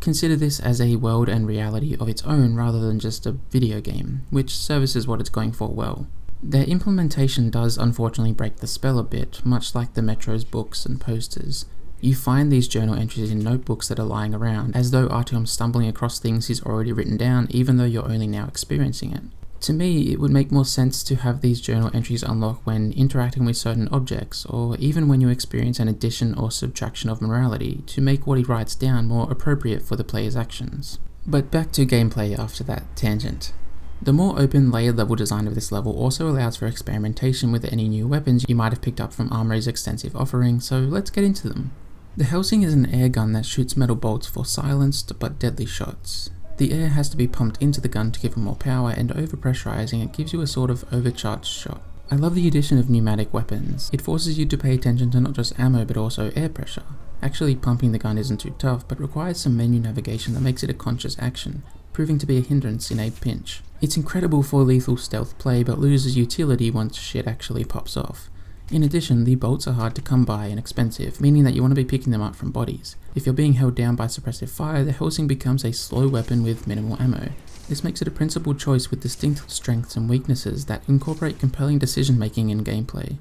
Consider this as a world and reality of its own rather than just a video game, which services what it's going for well. Their implementation does unfortunately break the spell a bit, much like the Metro's books and posters. You find these journal entries in notebooks that are lying around, as though Artyom's stumbling across things he's already written down, even though you're only now experiencing it. To me, it would make more sense to have these journal entries unlock when interacting with certain objects, or even when you experience an addition or subtraction of morality, to make what he writes down more appropriate for the player's actions. But back to gameplay after that tangent. The more open, layered level design of this level also allows for experimentation with any new weapons you might have picked up from Armory's extensive offering, so let's get into them. The Helsing is an air gun that shoots metal bolts for silenced but deadly shots. The air has to be pumped into the gun to give it more power, and overpressurizing it gives you a sort of overcharged shot. I love the addition of pneumatic weapons. It forces you to pay attention to not just ammo but also air pressure. Actually pumping the gun isn't too tough, but requires some menu navigation that makes it a conscious action, proving to be a hindrance in a pinch. It's incredible for lethal stealth play, but loses utility once shit actually pops off. In addition, the bolts are hard to come by and expensive, meaning that you want to be picking them up from bodies. If you're being held down by suppressive fire, the Helsing becomes a slow weapon with minimal ammo. This makes it a principled choice with distinct strengths and weaknesses that incorporate compelling decision making in gameplay.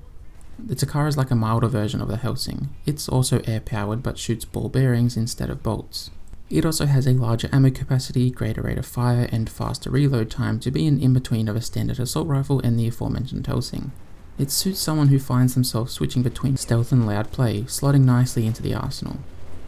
The Takara is like a milder version of the Helsing. It's also air powered but shoots ball bearings instead of bolts. It also has a larger ammo capacity, greater rate of fire, and faster reload time to be an in-between of a standard assault rifle and the aforementioned Helsing. It suits someone who finds themselves switching between stealth and loud play, slotting nicely into the arsenal.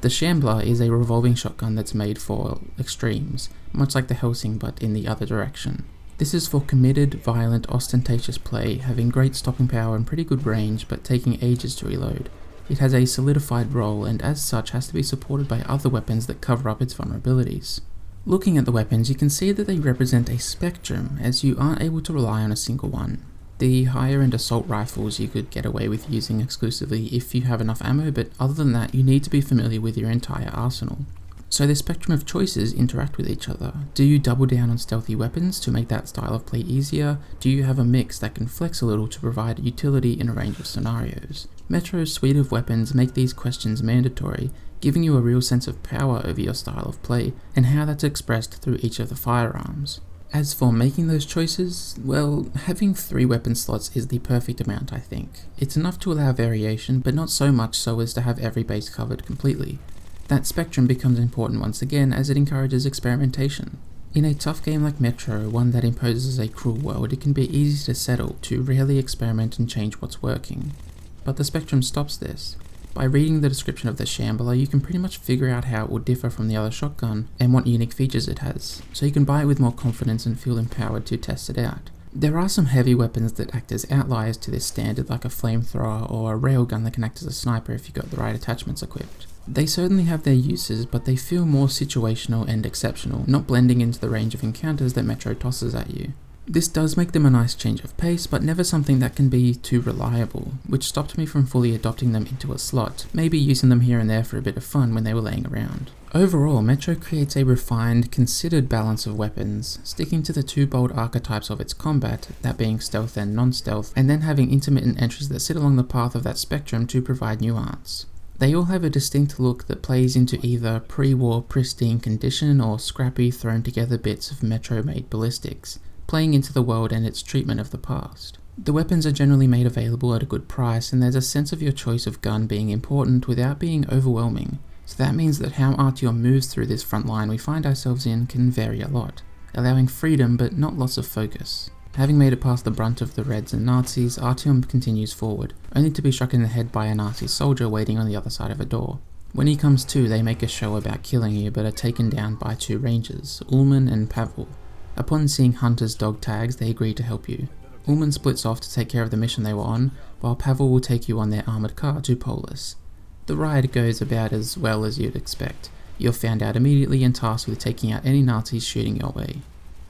The Shambler is a revolving shotgun that's made for extremes, much like the Helsing but in the other direction. This is for committed, violent, ostentatious play, having great stopping power and pretty good range but taking ages to reload. It has a solidified role and as such has to be supported by other weapons that cover up its vulnerabilities. Looking at the weapons, you can see that they represent a spectrum, as you aren't able to rely on a single one. The higher end assault rifles you could get away with using exclusively if you have enough ammo, but other than that you need to be familiar with your entire arsenal. So the spectrum of choices interact with each other. Do you double down on stealthy weapons to make that style of play easier? Do you have a mix that can flex a little to provide utility in a range of scenarios? Metro's suite of weapons make these questions mandatory, giving you a real sense of power over your style of play, and how that's expressed through each of the firearms. As for making those choices, well, having 3 weapon slots is the perfect amount, I think. It's enough to allow variation, but not so much so as to have every base covered completely. That spectrum becomes important once again as it encourages experimentation. In a tough game like Metro, one that imposes a cruel world, it can be easy to settle, to rarely experiment and change what's working. But the spectrum stops this. By reading the description of the Shambler, you can pretty much figure out how it will differ from the other shotgun and what unique features it has, so you can buy it with more confidence and feel empowered to test it out. There are some heavy weapons that act as outliers to this standard, like a flamethrower or a railgun that can act as a sniper if you've got the right attachments equipped. They certainly have their uses, but they feel more situational and exceptional, not blending into the range of encounters that Metro tosses at you. This does make them a nice change of pace, but never something that can be too reliable, which stopped me from fully adopting them into a slot, maybe using them here and there for a bit of fun when they were laying around. Overall, Metro creates a refined, considered balance of weapons, sticking to the two bold archetypes of its combat, that being stealth and non-stealth, and then having intermittent entries that sit along the path of that spectrum to provide nuance. They all have a distinct look that plays into either pre-war pristine condition or scrappy thrown together bits of Metro-made ballistics, playing into the world and its treatment of the past. The weapons are generally made available at a good price, and there's a sense of your choice of gun being important without being overwhelming, so that means that how Artyom moves through this front line we find ourselves in can vary a lot, allowing freedom but not loss of focus. Having made it past the brunt of the Reds and Nazis, Artyom continues forward, only to be struck in the head by a Nazi soldier waiting on the other side of a door. When he comes to, they make a show about killing you but are taken down by two rangers, Ullman and Pavel. Upon seeing Hunter's dog tags, they agree to help you. Ullman splits off to take care of the mission they were on, while Pavel will take you on their armoured car to Polis. The ride goes about as well as you'd expect. You're found out immediately and tasked with taking out any Nazis shooting your way.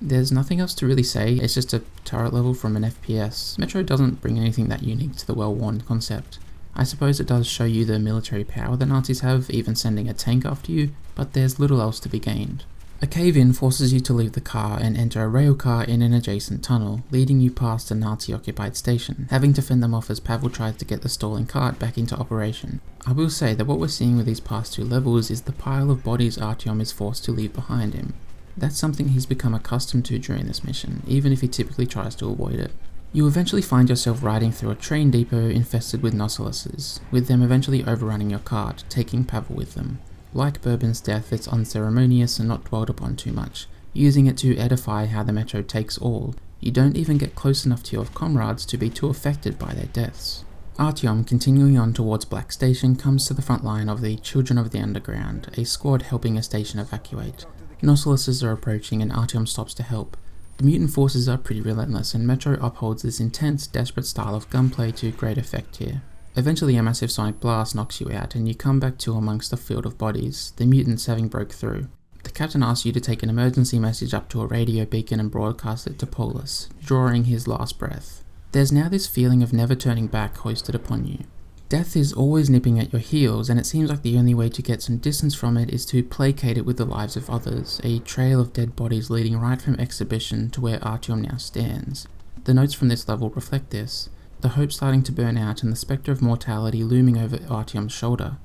There's nothing else to really say, it's just a turret level from an FPS. Metro doesn't bring anything that unique to the well-worn concept. I suppose it does show you the military power the Nazis have, even sending a tank after you, but there's little else to be gained. A cave-in forces you to leave the car and enter a rail car in an adjacent tunnel, leading you past a Nazi-occupied station, having to fend them off as Pavel tries to get the stalling cart back into operation. I will say that what we're seeing with these past two levels is the pile of bodies Artyom is forced to leave behind him. That's something he's become accustomed to during this mission, even if he typically tries to avoid it. You eventually find yourself riding through a train depot infested with Nosalises, with them eventually overrunning your cart, taking Pavel with them. Like Bourbon's death, it's unceremonious and not dwelled upon too much, using it to edify how the Metro takes all. You don't even get close enough to your comrades to be too affected by their deaths. Artyom, continuing on towards Black Station, comes to the front line of the Children of the Underground, a squad helping a station evacuate. Nosalises are approaching and Artyom stops to help. The mutant forces are pretty relentless, and Metro upholds this intense, desperate style of gunplay to great effect here. Eventually a massive sonic blast knocks you out and you come back to amongst a field of bodies, the mutants having broke through. The captain asks you to take an emergency message up to a radio beacon and broadcast it to Polis, drawing his last breath. There's now this feeling of never turning back hoisted upon you. Death is always nipping at your heels, and it seems like the only way to get some distance from it is to placate it with the lives of others, a trail of dead bodies leading right from Exhibition to where Artyom now stands. The notes from this level reflect this, the hope starting to burn out and the spectre of mortality looming over Artyom's shoulder.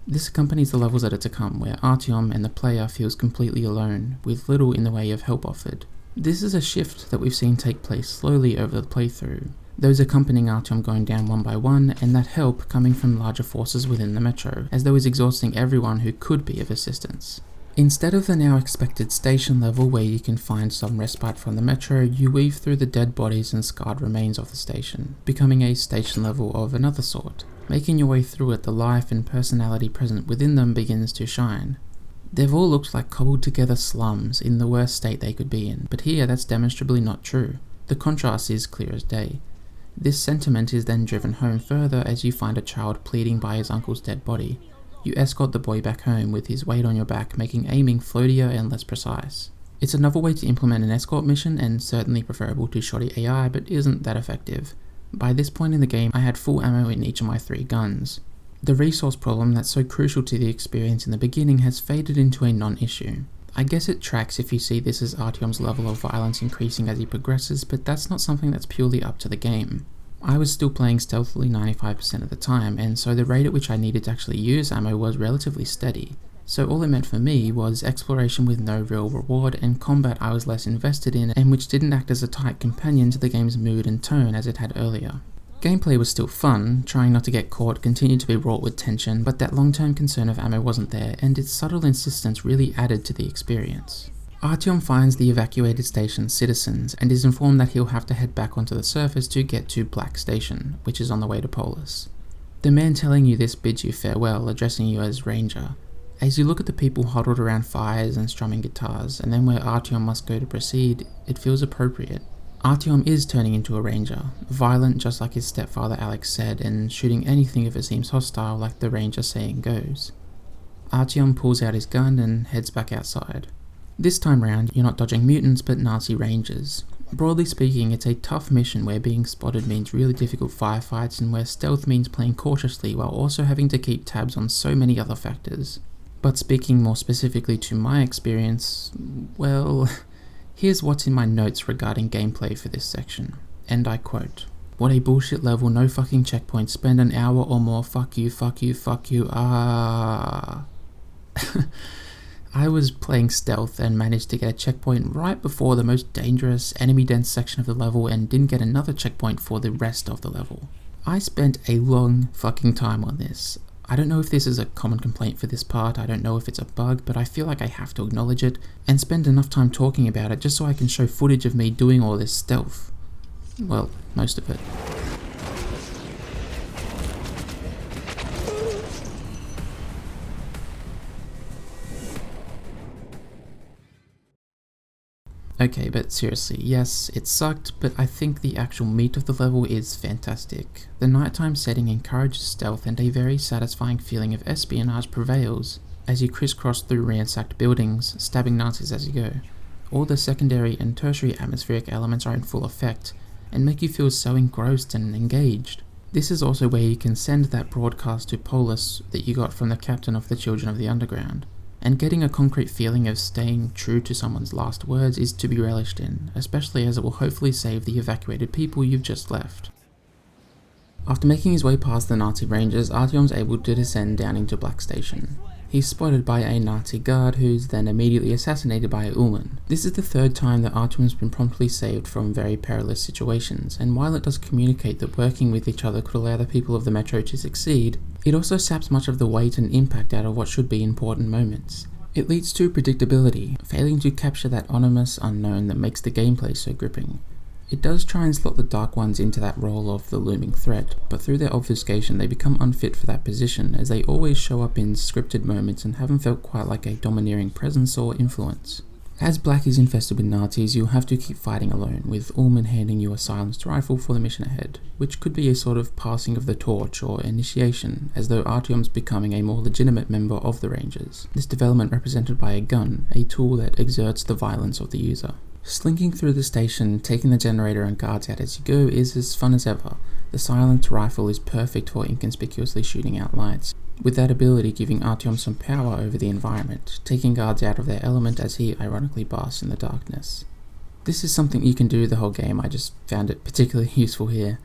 This accompanies the levels that are to come, where Artyom and the player feels completely alone, with little in the way of help offered. This is a shift that we've seen take place slowly over the playthrough, those accompanying Artyom going down one by one, and that help coming from larger forces within the Metro, as though he's exhausting everyone who could be of assistance. Instead of the now expected station level where you can find some respite from the Metro, you weave through the dead bodies and scarred remains of the station, becoming a station level of another sort. Making your way through it, the life and personality present within them begins to shine. They've all looked like cobbled together slums in the worst state they could be in, but here that's demonstrably not true. The contrast is clear as day. This sentiment is then driven home further as you find a child pleading by his uncle's dead body. You escort the boy back home with his weight on your back, making aiming floatier and less precise. It's a novel way to implement an escort mission and certainly preferable to shoddy AI, but isn't that effective. By this point in the game, I had full ammo in each of my 3 guns. The resource problem that's so crucial to the experience in the beginning has faded into a non-issue. I guess it tracks if you see this as Artyom's level of violence increasing as he progresses, but that's not something that's purely up to the game. I was still playing stealthily 95% of the time, and so the rate at which I needed to actually use ammo was relatively steady. So all it meant for me was exploration with no real reward and combat I was less invested in and which didn't act as a tight companion to the game's mood and tone as it had earlier. Gameplay was still fun, trying not to get caught continued to be wrought with tension, but that long-term concern of ammo wasn't there, and its subtle insistence really added to the experience. Artyom finds the evacuated station's citizens, and is informed that he'll have to head back onto the surface to get to Black Station, which is on the way to Polis. The man telling you this bids you farewell, addressing you as Ranger. As you look at the people huddled around fires and strumming guitars, and then where Artyom must go to proceed, it feels appropriate. Artyom is turning into a ranger, violent just like his stepfather Alex said, and shooting anything if it seems hostile like the ranger saying goes. Artyom pulls out his gun and heads back outside. This time round, you're not dodging mutants but Nazi rangers. Broadly speaking, it's a tough mission where being spotted means really difficult firefights and where stealth means playing cautiously while also having to keep tabs on so many other factors. But speaking more specifically to my experience, well, here's what's in my notes regarding gameplay for this section, and I quote, "What a bullshit level, no fucking checkpoints, spend an hour or more, fuck you, ah." I was playing stealth and managed to get a checkpoint right before the most dangerous, enemy-dense section of the level and didn't get another checkpoint for the rest of the level. I spent a long fucking time on this. I don't know if this is a common complaint for this part, I don't know if it's a bug, but I feel like I have to acknowledge it and spend enough time talking about it just so I can show footage of me doing all this stealth. Well, most of it. Okay, but seriously, yes, it sucked, but I think the actual meat of the level is fantastic. The nighttime setting encourages stealth and a very satisfying feeling of espionage prevails as you crisscross through ransacked buildings, stabbing Nazis as you go. All the secondary and tertiary atmospheric elements are in full effect and make you feel so engrossed and engaged. This is also where you can send that broadcast to Polis that you got from the captain of the Children of the Underground. And getting a concrete feeling of staying true to someone's last words is to be relished in, especially as it will hopefully save the evacuated people you've just left. After making his way past the Nazi rangers, Artyom's able to descend down into Black Station. He's spotted by a Nazi guard who's then immediately assassinated by Ullman. This is the third time that Artyom's been promptly saved from very perilous situations, and while it does communicate that working with each other could allow the people of the Metro to succeed, it also saps much of the weight and impact out of what should be important moments. It leads to predictability, failing to capture that ominous unknown that makes the gameplay so gripping. It does try and slot the Dark Ones into that role of the looming threat, but through their obfuscation they become unfit for that position as they always show up in scripted moments and haven't felt quite like a domineering presence or influence. As Black is infested with Nazis, you'll have to keep fighting alone, with Ullman handing you a silenced rifle for the mission ahead, which could be a sort of passing of the torch or initiation, as though Artyom's becoming a more legitimate member of the Rangers. This development represented by a gun, a tool that exerts the violence of the user. Slinking through the station, taking the generator and guards out as you go is as fun as ever. The silenced rifle is perfect for inconspicuously shooting out lights, with that ability giving Artyom some power over the environment, taking guards out of their element as he ironically basks in the darkness. This is something you can do the whole game, I just found it particularly useful here.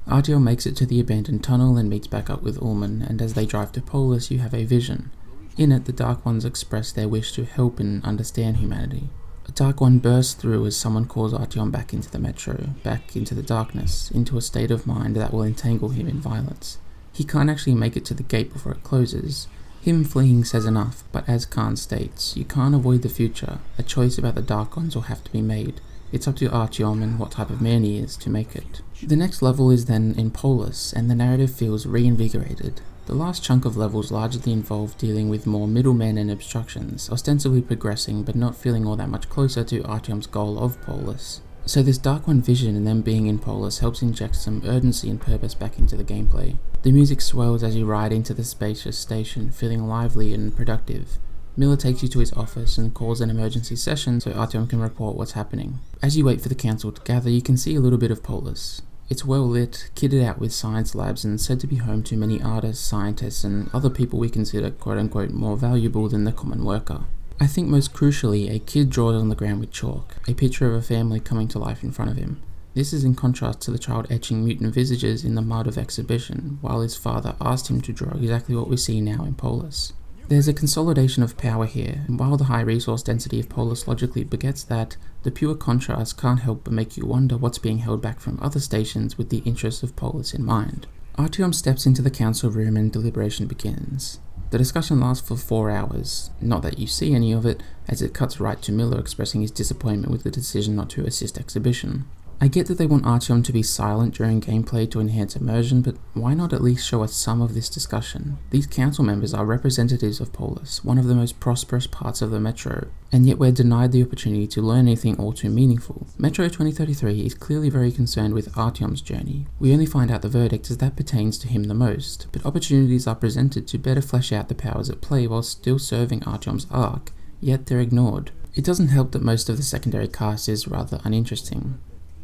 Artyom makes it to the abandoned tunnel and meets back up with Ullman, and as they drive to Polis you have a vision. In it, the Dark Ones express their wish to help and understand humanity. A Dark One bursts through as someone calls Artyom back into the Metro, back into the darkness, into a state of mind that will entangle him in violence. He can't actually make it to the gate before it closes. Him fleeing says enough, but as Khan states, you can't avoid the future. A choice about the Dark Ones will have to be made. It's up to Artyom and what type of man he is to make it. The next level is then in Polis, and the narrative feels reinvigorated. The last chunk of levels largely involve dealing with more middlemen and obstructions, ostensibly progressing but not feeling all that much closer to Artyom's goal of Polis. So this Dark One vision and them being in Polis helps inject some urgency and purpose back into the gameplay. The music swells as you ride into the spacious station, feeling lively and productive. Miller takes you to his office and calls an emergency session so Artyom can report what's happening. As you wait for the council to gather, you can see a little bit of Polis. It's well lit, kitted out with science labs and said to be home to many artists, scientists and other people we consider quote-unquote more valuable than the common worker. I think most crucially, a kid draws on the ground with chalk, a picture of a family coming to life in front of him. This is in contrast to the child etching mutant visages in the mud of exhibition, while his father asked him to draw exactly what we see now in Polis. There's a consolidation of power here, and while the high resource density of Polis logically begets that, the pure contrast can't help but make you wonder what's being held back from other stations with the interests of Polis in mind. Artyom steps into the council room and deliberation begins. The discussion lasts for 4 hours, not that you see any of it, as it cuts right to Miller expressing his disappointment with the decision not to assist exhibition. I get that they want Artyom to be silent during gameplay to enhance immersion, but why not at least show us some of this discussion? These council members are representatives of Polis, one of the most prosperous parts of the Metro, and yet we're denied the opportunity to learn anything all too meaningful. Metro 2033 is clearly very concerned with Artyom's journey. We only find out the verdict as that pertains to him the most, but opportunities are presented to better flesh out the powers at play while still serving Artyom's arc, yet they're ignored. It doesn't help that most of the secondary cast is rather uninteresting.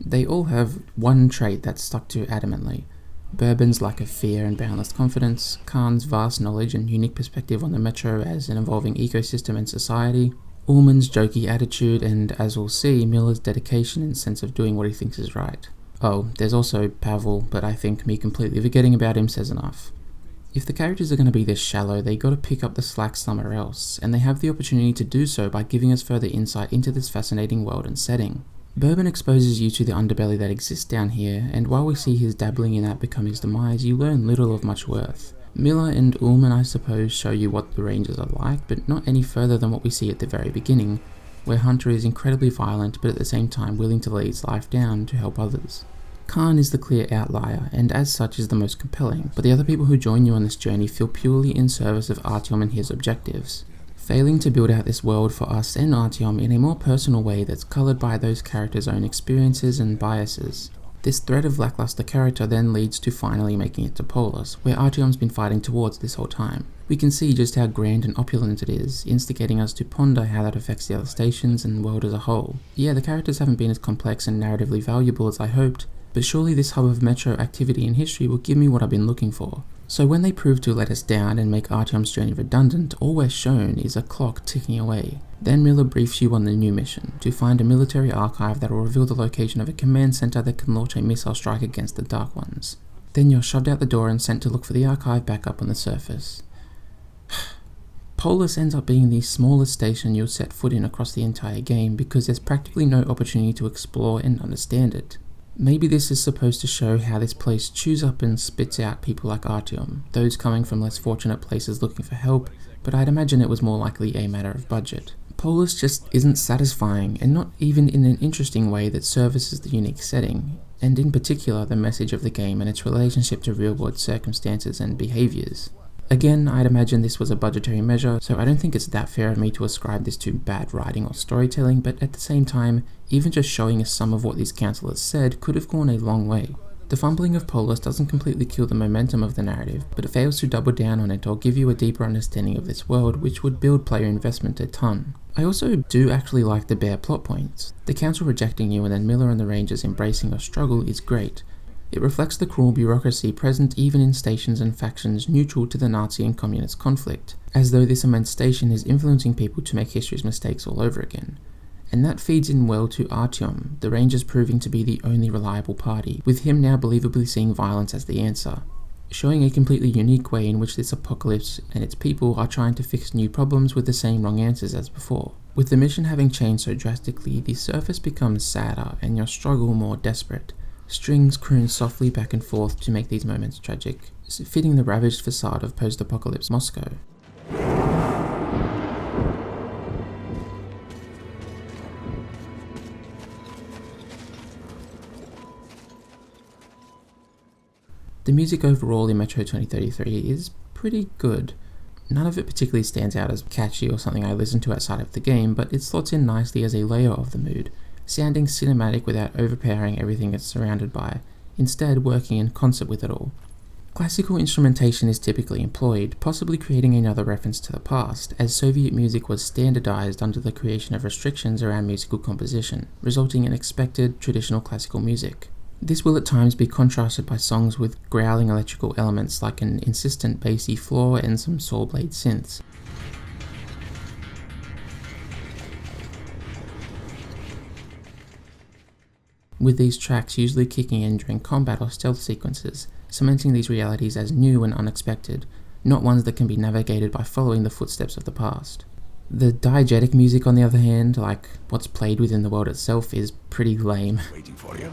They all have one trait that's stuck to adamantly. Bourbon's lack of fear and boundless confidence, Khan's vast knowledge and unique perspective on the Metro as an evolving ecosystem and society, Ullman's jokey attitude, and as we'll see, Miller's dedication and sense of doing what he thinks is right. Oh, there's also Pavel, but I think me completely forgetting about him says enough. If the characters are going to be this shallow, they gotta pick up the slack somewhere else, and they have the opportunity to do so by giving us further insight into this fascinating world and setting. Bourbon exposes you to the underbelly that exists down here, and while we see his dabbling in that become his demise, you learn little of much worth. Miller and Ullman, I suppose, show you what the Rangers are like, but not any further than what we see at the very beginning, where Hunter is incredibly violent but at the same time willing to lay his life down to help others. Khan is the clear outlier, and as such is the most compelling, but the other people who join you on this journey feel purely in service of Artyom and his objectives, failing to build out this world for us and Artyom in a more personal way that's coloured by those characters' own experiences and biases. This thread of lackluster character then leads to finally making it to Polis, where Artyom's been fighting towards this whole time. We can see just how grand and opulent it is, instigating us to ponder how that affects the other stations and the world as a whole. Yeah, the characters haven't been as complex and narratively valuable as I hoped, but surely this hub of Metro activity and history will give me what I've been looking for. So when they prove to let us down and make Artyom's journey redundant, all we're shown is a clock ticking away. Then Miller briefs you on the new mission, to find a military archive that will reveal the location of a command center that can launch a missile strike against the Dark Ones. Then you're shoved out the door and sent to look for the archive back up on the surface. Polis ends up being the smallest station you'll set foot in across the entire game because there's practically no opportunity to explore and understand it. Maybe this is supposed to show how this place chews up and spits out people like Artyom, those coming from less fortunate places looking for help, but I'd imagine it was more likely a matter of budget. Polis just isn't satisfying, and not even in an interesting way that services the unique setting, and in particular the message of the game and its relationship to real-world circumstances and behaviours. Again, I'd imagine this was a budgetary measure, so I don't think it's that fair of me to ascribe this to bad writing or storytelling, but at the same time, even just showing us some of what these councillors said could have gone a long way. The fumbling of Polis doesn't completely kill the momentum of the narrative, but it fails to double down on it or give you a deeper understanding of this world, which would build player investment a ton. I also do actually like the bare plot points. The council rejecting you and then Miller and the Rangers embracing your struggle is great. It reflects the cruel bureaucracy present even in stations and factions neutral to the Nazi and Communist conflict, as though this immense station is influencing people to make history's mistakes all over again. And that feeds in well to Artyom, the Rangers proving to be the only reliable party, with him now believably seeing violence as the answer, showing a completely unique way in which this apocalypse and its people are trying to fix new problems with the same wrong answers as before. With the mission having changed so drastically, the surface becomes sadder and your struggle more desperate. Strings croon softly back and forth to make these moments tragic, fitting the ravaged facade of post-apocalypse Moscow. The music overall in Metro 2033 is pretty good. None of it particularly stands out as catchy or something I listen to outside of the game, but it slots in nicely as a layer of the mood, sounding cinematic without overpowering everything it's surrounded by, instead working in concert with it all. Classical instrumentation is typically employed, possibly creating another reference to the past, as Soviet music was standardized under the creation of restrictions around musical composition, resulting in expected traditional classical music. This will at times be contrasted by songs with growling electrical elements like an insistent bassy floor and some saw blade synths. With these tracks usually kicking in during combat or stealth sequences, cementing these realities as new and unexpected, not ones that can be navigated by following the footsteps of the past. The diegetic music, on the other hand, like what's played within the world itself, is pretty lame. Waiting for you.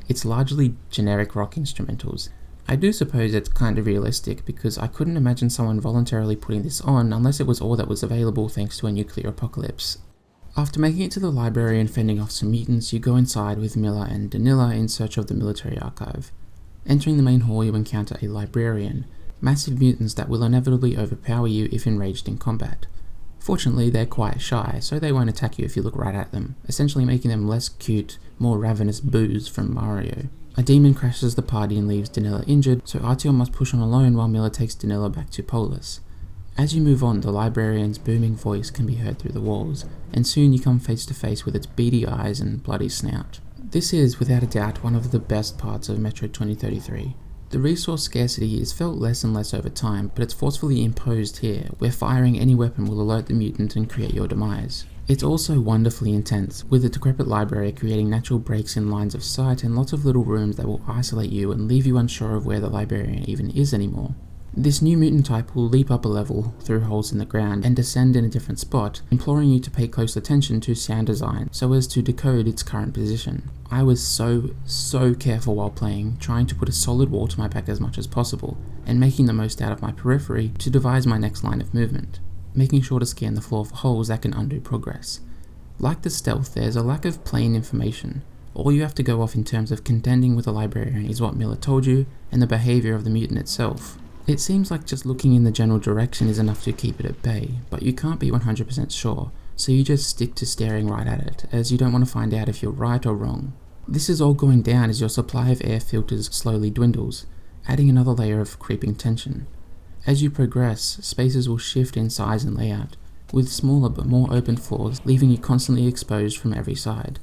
It's largely generic rock instrumentals. I do suppose it's kind of realistic, because I couldn't imagine someone voluntarily putting this on unless it was all that was available thanks to a nuclear apocalypse. After making it to the library and fending off some mutants, you go inside with Miller and Danila in search of the military archive. Entering the main hall, you encounter a librarian, massive mutants that will inevitably overpower you if enraged in combat. Fortunately, they're quite shy, so they won't attack you if you look right at them, essentially making them less cute, more ravenous boos from Mario. A demon crashes the party and leaves Danila injured, so Artyom must push on alone while Miller takes Danila back to Polis. As you move on, the librarian's booming voice can be heard through the walls, and soon you come face to face with its beady eyes and bloody snout. This is, without a doubt, one of the best parts of Metro 2033. The resource scarcity is felt less and less over time, but it's forcefully imposed here, where firing any weapon will alert the mutant and create your demise. It's also wonderfully intense, with the decrepit library creating natural breaks in lines of sight and lots of little rooms that will isolate you and leave you unsure of where the librarian even is anymore. This new mutant type will leap up a level through holes in the ground and descend in a different spot, imploring you to pay close attention to sound design so as to decode its current position. I was so careful while playing, trying to put a solid wall to my back as much as possible, and making the most out of my periphery to devise my next line of movement, making sure to scan the floor for holes that can undo progress. Like the stealth, there's a lack of plain information. All you have to go off in terms of contending with the librarian is what Miller told you and the behaviour of the mutant itself. It seems like just looking in the general direction is enough to keep it at bay, but you can't be 100% sure, so you just stick to staring right at it, as you don't want to find out if you're right or wrong. This is all going down as your supply of air filters slowly dwindles, adding another layer of creeping tension. As you progress, spaces will shift in size and layout, with smaller but more open floors leaving you constantly exposed from every side.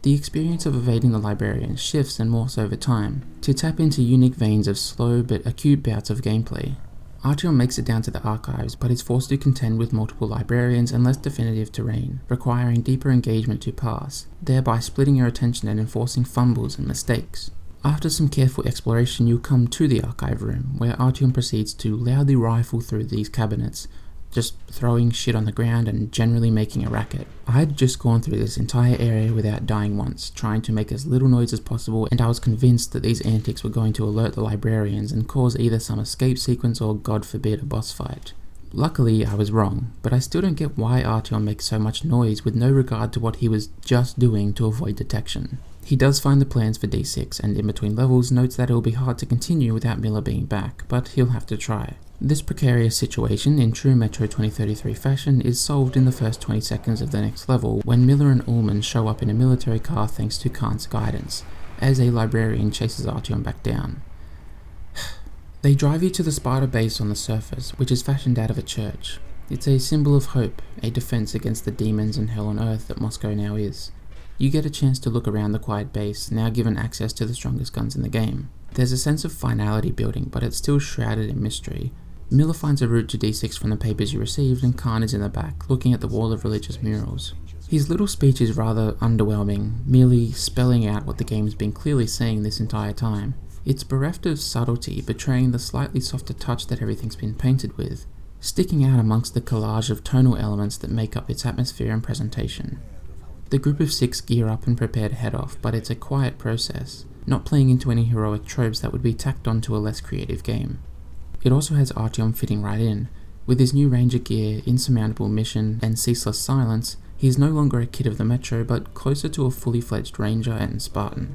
The experience of evading the librarian shifts and morphs over time, to tap into unique veins of slow but acute bouts of gameplay. Artyom makes it down to the archives, but is forced to contend with multiple librarians and less definitive terrain, requiring deeper engagement to pass, thereby splitting your attention and enforcing fumbles and mistakes. After some careful exploration, you come to the archive room, where Artyom proceeds to loudly rifle through these cabinets, just throwing shit on the ground and generally making a racket. I had just gone through this entire area without dying once, trying to make as little noise as possible, and I was convinced that these antics were going to alert the librarians and cause either some escape sequence or, God forbid, a boss fight. Luckily, I was wrong, but I still don't get why Artyom makes so much noise with no regard to what he was just doing to avoid detection. He does find the plans for D6, and in between levels notes that it will be hard to continue without Miller being back, but he'll have to try. This precarious situation, in true Metro 2033 fashion, is solved in the first 20 seconds of the next level, when Miller and Ullman show up in a military car thanks to Khan's guidance, as a librarian chases Artyom back down. They drive you to the Sparta base on the surface, which is fashioned out of a church. It's a symbol of hope, a defense against the demons and hell on earth that Moscow now is. You get a chance to look around the quiet base, now given access to the strongest guns in the game. There's a sense of finality building, but it's still shrouded in mystery. Miller finds a route to D6 from the papers you received, and Khan is in the back, looking at the wall of religious murals. His little speech is rather underwhelming, merely spelling out what the game's been clearly saying this entire time. It's bereft of subtlety, betraying the slightly softer touch that everything's been painted with, sticking out amongst the collage of tonal elements that make up its atmosphere and presentation. The group of 6 gear up and prepare to head off, but it's a quiet process, not playing into any heroic tropes that would be tacked onto a less creative game. It also has Artyom fitting right in. With his new ranger gear, insurmountable mission, and ceaseless silence, he is no longer a kid of the Metro, but closer to a fully fledged ranger and Spartan.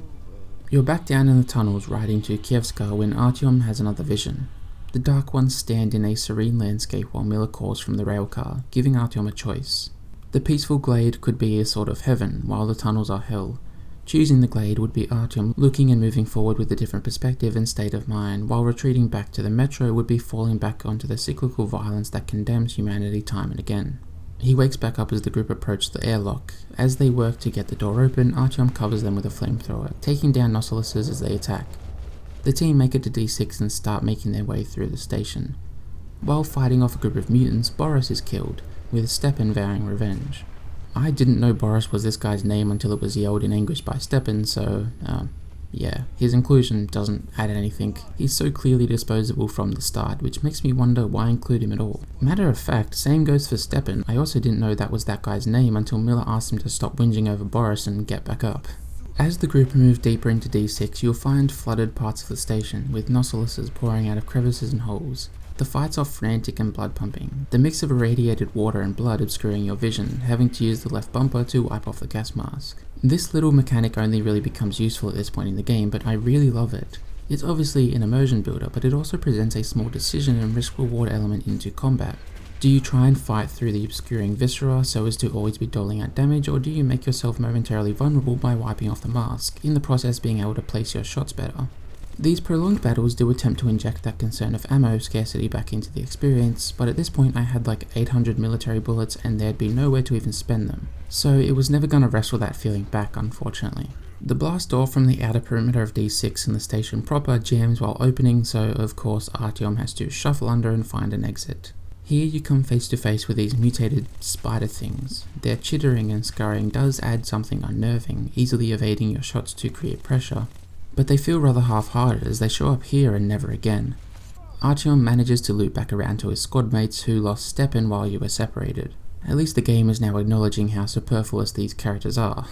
You're back down in the tunnels riding to Kievska when Artyom has another vision. The Dark Ones stand in a serene landscape while Miller calls from the railcar, giving Artyom a choice. The peaceful glade could be a sort of heaven, while the tunnels are hell. Choosing the glade would be Artyom looking and moving forward with a different perspective and state of mind, while retreating back to the Metro would be falling back onto the cyclical violence that condemns humanity time and again. He wakes back up as the group approach the airlock. As they work to get the door open, Artyom covers them with a flamethrower, taking down Nosalises as they attack. The team make it to D6 and start making their way through the station. While fighting off a group of mutants, Boris is killed, with Stepan vowing revenge. I didn't know Boris was this guy's name until it was yelled in English by Stepan, so yeah, his inclusion doesn't add anything. He's so clearly disposable from the start, which makes me wonder why include him at all. Matter of fact, same goes for Stepan. I also didn't know that was that guy's name until Miller asked him to stop whinging over Boris and get back up. As the group move deeper into D6, you'll find flooded parts of the station, with Nautiluses pouring out of crevices and holes. The fights are frantic and blood pumping, the mix of irradiated water and blood obscuring your vision, having to use the left bumper to wipe off the gas mask. This little mechanic only really becomes useful at this point in the game, but I really love it. It's obviously an immersion builder, but it also presents a small decision and risk-reward element into combat. Do you try and fight through the obscuring viscera so as to always be doling out damage, or do you make yourself momentarily vulnerable by wiping off the mask, in the process being able to place your shots better? These prolonged battles do attempt to inject that concern of ammo scarcity back into the experience, but at this point I had like 800 military bullets and there'd be nowhere to even spend them, so it was never going to wrestle that feeling back, unfortunately. The blast door from the outer perimeter of D6 in the station proper jams while opening, so of course Artyom has to shuffle under and find an exit. Here you come face to face with these mutated spider things. Their chittering and scurrying does add something unnerving, easily evading your shots to create pressure, but they feel rather half-hearted as they show up here and never again. Artyom manages to loop back around to his squad mates who lost Stepan while you were separated. At least the game is now acknowledging how superfluous these characters are.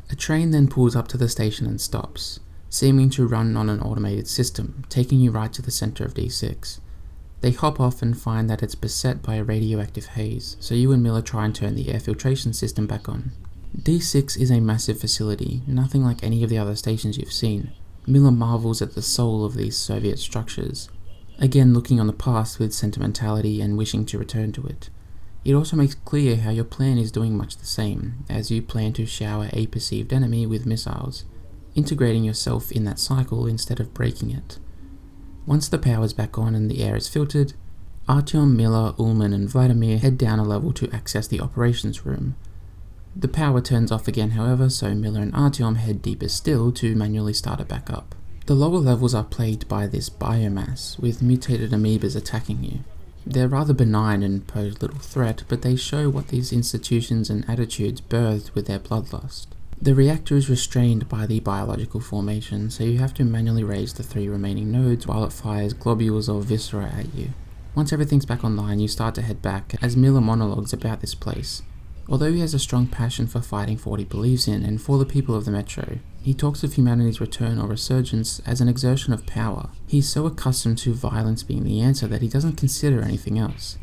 A train then pulls up to the station and stops, seeming to run on an automated system, taking you right to the center of D6. They hop off and find that it's beset by a radioactive haze, so you and Miller try and turn the air filtration system back on. D6 is a massive facility, nothing like any of the other stations you've seen. Miller marvels at the soul of these Soviet structures, again looking on the past with sentimentality and wishing to return to it. It also makes clear how your plan is doing much the same, as you plan to shower a perceived enemy with missiles, integrating yourself in that cycle instead of breaking it. Once the power's back on and the air is filtered, Artyom, Miller, Ullman and Vladimir head down a level to access the operations room. The power turns off again however, so Miller and Artyom head deeper still to manually start it back up. The lower levels are plagued by this biomass, with mutated amoebas attacking you. They're rather benign and pose little threat, but they show what these institutions and attitudes birthed with their bloodlust. The reactor is restrained by the biological formation, so you have to manually raise the 3 remaining nodes while it fires globules or viscera at you. Once everything's back online, you start to head back, as Miller monologues about this place. Although he has a strong passion for fighting for what he believes in and for the people of the Metro, he talks of humanity's return or resurgence as an exertion of power. He's so accustomed to violence being the answer that he doesn't consider anything else.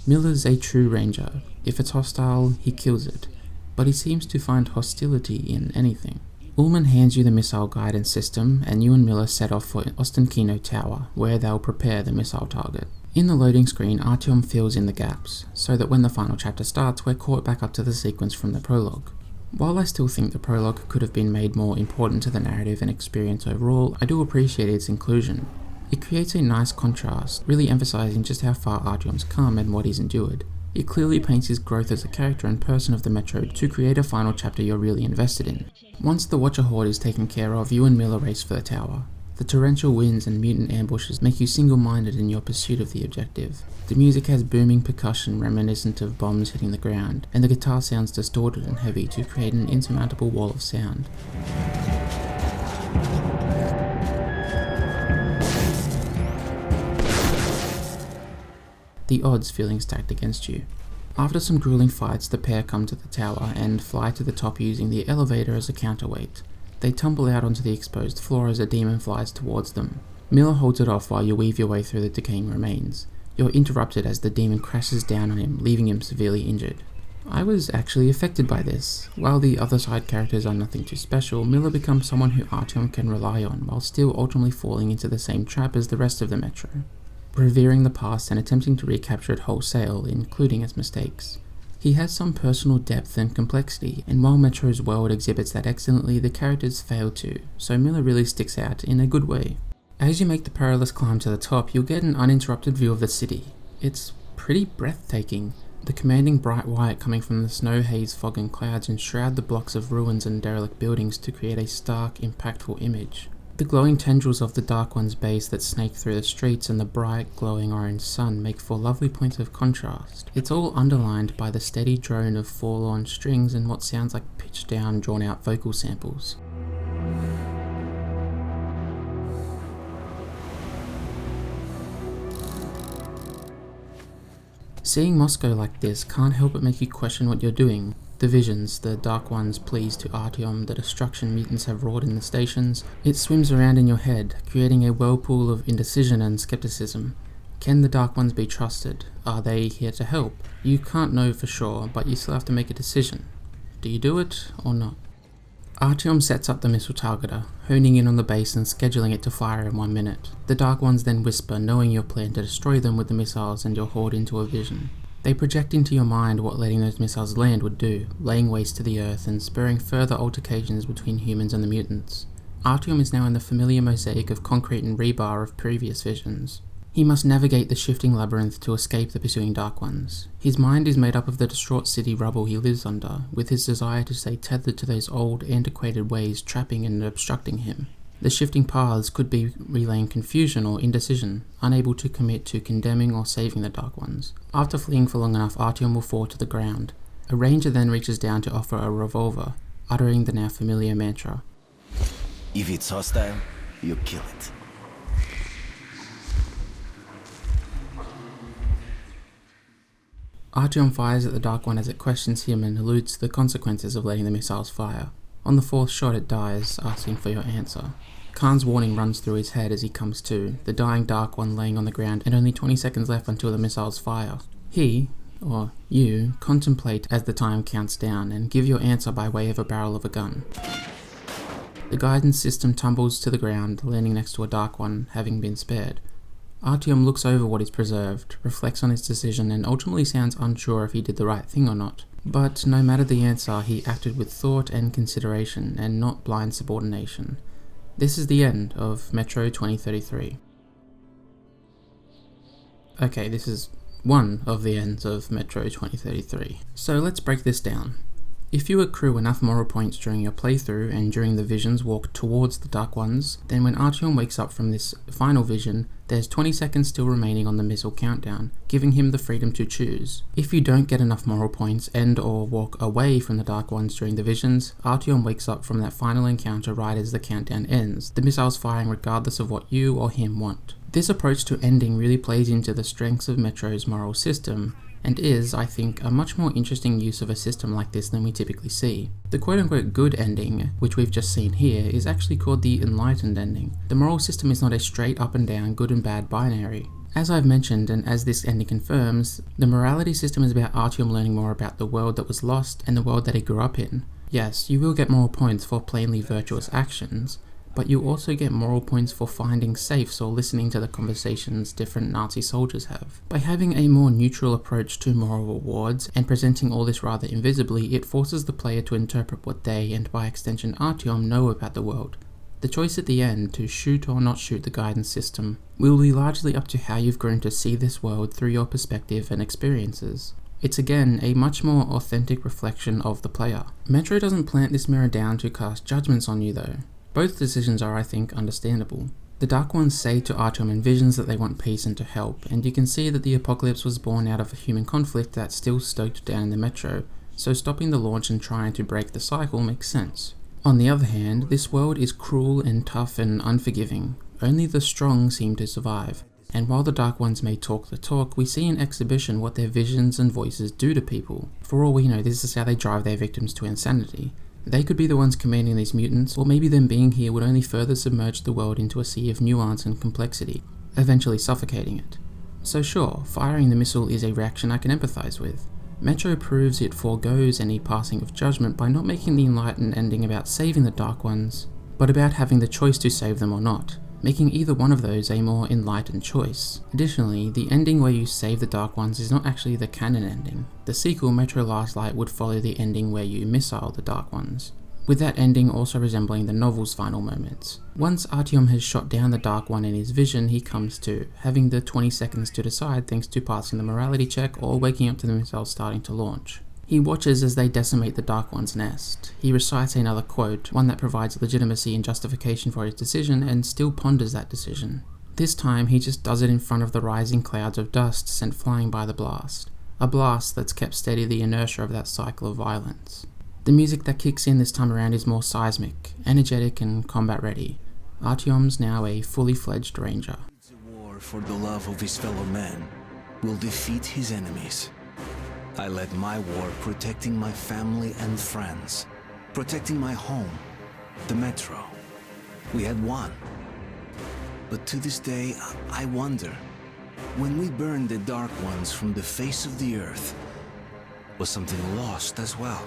Miller's a true ranger. If it's hostile, he kills it, but he seems to find hostility in anything. Ullman hands you the missile guidance system, and you and Miller set off for Ostankino Tower, where they'll prepare the missile target. In the loading screen, Artyom fills in the gaps, so that when the final chapter starts, we're caught back up to the sequence from the prologue. While I still think the prologue could have been made more important to the narrative and experience overall, I do appreciate its inclusion. It creates a nice contrast, really emphasizing just how far Artyom's come and what he's endured. It clearly paints his growth as a character and person of the Metro to create a final chapter you're really invested in. Once the Watcher Horde is taken care of, you and Miller race for the tower. The torrential winds and mutant ambushes make you single-minded in your pursuit of the objective. The music has booming percussion reminiscent of bombs hitting the ground, and the guitar sounds distorted and heavy to create an insurmountable wall of sound. The odds feeling stacked against you. After some grueling fights, the pair come to the tower and fly to the top using the elevator as a counterweight. They tumble out onto the exposed floor as a demon flies towards them. Miller holds it off while you weave your way through the decaying remains. You're interrupted as the demon crashes down on him, leaving him severely injured. I was actually affected by this. While the other side characters are nothing too special, Miller becomes someone who Artyom can rely on, while still ultimately falling into the same trap as the rest of the Metro, revering the past and attempting to recapture it wholesale, including its mistakes. He has some personal depth and complexity, and while Metro's world exhibits that excellently, the characters fail to, so Miller really sticks out in a good way. As you make the perilous climb to the top, you'll get an uninterrupted view of the city. It's pretty breathtaking. The commanding bright white coming from the snow haze, fog and clouds enshroud the blocks of ruins and derelict buildings to create a stark, impactful image. The glowing tendrils of the Dark One's base that snake through the streets and the bright, glowing orange sun make for lovely points of contrast. It's all underlined by the steady drone of forlorn strings and what sounds like pitched down, drawn out vocal samples. Seeing Moscow like this can't help but make you question what you're doing. The visions, the Dark One's pleas to Artyom, the destruction mutants have wrought in the stations, it swims around in your head, creating a whirlpool of indecision and skepticism. Can the Dark Ones be trusted? Are they here to help? You can't know for sure, but you still have to make a decision. Do you do it or not? Artyom sets up the missile targeter, honing in on the base and scheduling it to fire in 1 minute. The Dark Ones then whisper, knowing your plan to destroy them with the missiles and your horde into a vision. They project into your mind what letting those missiles land would do, laying waste to the earth and spurring further altercations between humans and the mutants. Artyom is now in the familiar mosaic of concrete and rebar of previous visions. He must navigate the shifting labyrinth to escape the pursuing Dark Ones. His mind is made up of the distraught city rubble he lives under, with his desire to stay tethered to those old, antiquated ways trapping and obstructing him. The shifting paths could be relaying confusion or indecision, unable to commit to condemning or saving the Dark Ones. After fleeing for long enough, Artyom will fall to the ground. A ranger then reaches down to offer a revolver, uttering the now familiar mantra. If it's hostile, you kill it. Artyom fires at the Dark One as it questions him and alludes to the consequences of letting the missiles fire. On the 4th shot it dies, asking for your answer. Khan's warning runs through his head as he comes to, the dying Dark One laying on the ground and only 20 seconds left until the missiles fire. He, or you, contemplate as the time counts down and give your answer by way of a barrel of a gun. The guidance system tumbles to the ground, landing next to a Dark One, having been spared. Artyom looks over what is preserved, reflects on his decision and ultimately sounds unsure if he did the right thing or not. But no matter the answer, he acted with thought and consideration and not blind subordination. This is the end of Metro 2033. Okay, this is one of the ends of Metro 2033. So let's break this down. If you accrue enough moral points during your playthrough and during the vision's walk towards the Dark Ones, then when Artyom wakes up from this final vision, there's 20 seconds still remaining on the missile countdown, giving him the freedom to choose. If you don't get enough moral points and or walk away from the Dark Ones during the visions, Artyom wakes up from that final encounter right as the countdown ends, the missiles firing regardless of what you or him want. This approach to ending really plays into the strengths of Metro's moral system, and is, I think, a much more interesting use of a system like this than we typically see. The quote-unquote good ending, which we've just seen here, is actually called the enlightened ending. The moral system is not a straight up and down good and bad binary. As I've mentioned, and as this ending confirms, the morality system is about Artyom learning more about the world that was lost and the world that he grew up in. Yes, you will get moral points for plainly virtuous actions, but you also get moral points for finding safes or listening to the conversations different Nazi soldiers have. By having a more neutral approach to moral rewards and presenting all this rather invisibly, it forces the player to interpret what they, and by extension Artyom, know about the world. The choice at the end to shoot or not shoot the guidance system will be largely up to how you've grown to see this world through your perspective and experiences. It's again a much more authentic reflection of the player. Metro doesn't plant this mirror down to cast judgments on you though. Both decisions are, I think, understandable. The Dark Ones say to Artyom in visions that they want peace and to help, and you can see that the apocalypse was born out of a human conflict that's still stoked down in the Metro, so stopping the launch and trying to break the cycle makes sense. On the other hand, this world is cruel and tough and unforgiving. Only the strong seem to survive, and while the Dark Ones may talk the talk, we see in exhibition what their visions and voices do to people. For all we know, this is how they drive their victims to insanity. They could be the ones commanding these mutants, or maybe them being here would only further submerge the world into a sea of nuance and complexity, eventually suffocating it. So sure, firing the missile is a reaction I can empathize with. Metro proves it forgoes any passing of judgment by not making the enlightened ending about saving the Dark Ones, but about having the choice to save them or not, making either one of those a more enlightened choice. Additionally, the ending where you save the Dark Ones is not actually the canon ending. The sequel, Metro Last Light, would follow the ending where you missile the Dark Ones, with that ending also resembling the novel's final moments. Once Artyom has shot down the Dark One in his vision, he comes to, having the 20 seconds to decide thanks to passing the morality check or waking up to the missile starting to launch. He watches as they decimate the Dark One's nest. He recites another quote, one that provides legitimacy and justification for his decision, and still ponders that decision. This time, he just does it in front of the rising clouds of dust sent flying by the blast. A blast that's kept steady the inertia of that cycle of violence. The music that kicks in this time around is more seismic, energetic and combat ready. Artyom's now a fully fledged ranger. A war for the love of his fellow man will defeat his enemies. I led my war protecting my family and friends, protecting my home, the metro. We had won. But to this day, I wonder, when we burned the Dark Ones from the face of the earth, was something lost as well?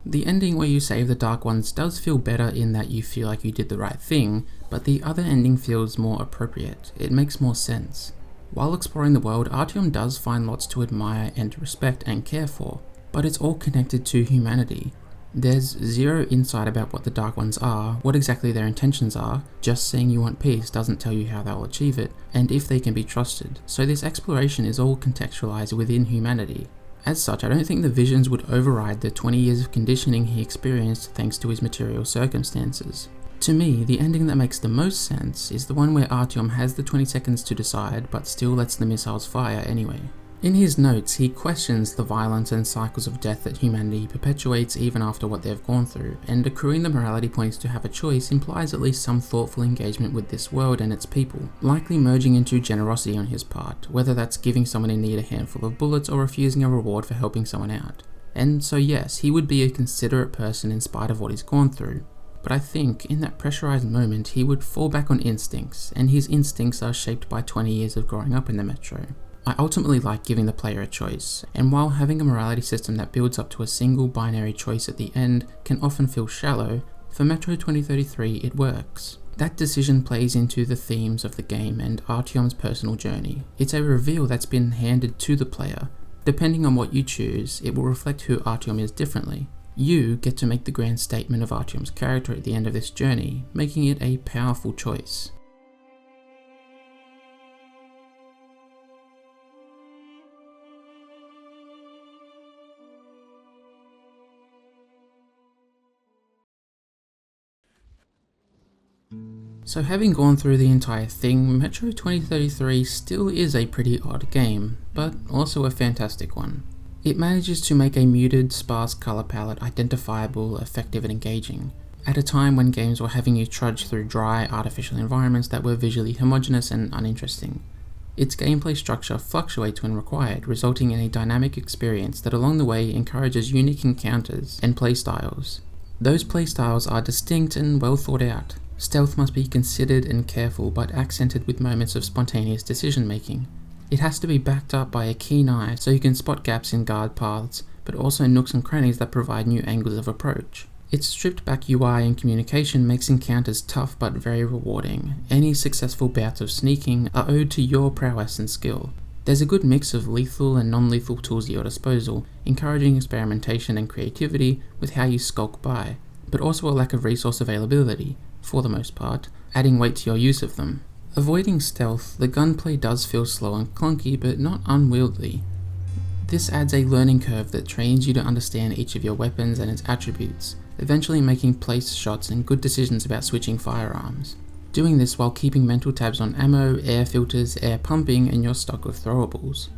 The ending where you save the Dark Ones does feel better in that you feel like you did the right thing, but the other ending feels more appropriate. It makes more sense. While exploring the world, Artyom does find lots to admire and respect and care for, but it's all connected to humanity. There's zero insight about what the Dark Ones are, what exactly their intentions are. Just saying you want peace doesn't tell you how they'll achieve it, and if they can be trusted. So this exploration is all contextualized within humanity. As such, I don't think the visions would override the 20 years of conditioning he experienced thanks to his material circumstances. To me, the ending that makes the most sense is the one where Artyom has the 20 seconds to decide, but still lets the missiles fire anyway. In his notes, he questions the violence and cycles of death that humanity perpetuates even after what they've gone through, and accruing the morality points to have a choice implies at least some thoughtful engagement with this world and its people, likely merging into generosity on his part, whether that's giving someone in need a handful of bullets or refusing a reward for helping someone out. And so yes, he would be a considerate person in spite of what he's gone through, but I think in that pressurized moment he would fall back on instincts, and his instincts are shaped by 20 years of growing up in the metro. I ultimately like giving the player a choice, and while having a morality system that builds up to a single binary choice at the end can often feel shallow, for Metro 2033 it works. That decision plays into the themes of the game and Artyom's personal journey. It's a reveal that's been handed to the player. Depending on what you choose, it will reflect who Artyom is differently. You get to make the grand statement of Artyom's character at the end of this journey, making it a powerful choice. So having gone through the entire thing, Metro 2033 still is a pretty odd game, but also a fantastic one. It manages to make a muted, sparse colour palette identifiable, effective and engaging, at a time when games were having you trudge through dry, artificial environments that were visually homogeneous and uninteresting. Its gameplay structure fluctuates when required, resulting in a dynamic experience that along the way encourages unique encounters and playstyles. Those playstyles are distinct and well thought out. Stealth must be considered and careful, but accented with moments of spontaneous decision making. It has to be backed up by a keen eye so you can spot gaps in guard paths, but also nooks and crannies that provide new angles of approach. Its stripped back UI and communication makes encounters tough but very rewarding. Any successful bouts of sneaking are owed to your prowess and skill. There's a good mix of lethal and non-lethal tools at your disposal, encouraging experimentation and creativity with how you skulk by, but also a lack of resource availability, for the most part, adding weight to your use of them. Avoiding stealth, the gunplay does feel slow and clunky, but not unwieldy. This adds a learning curve that trains you to understand each of your weapons and its attributes, eventually making place shots and good decisions about switching firearms. Doing this while keeping mental tabs on ammo, air filters, air pumping, and your stock of throwables.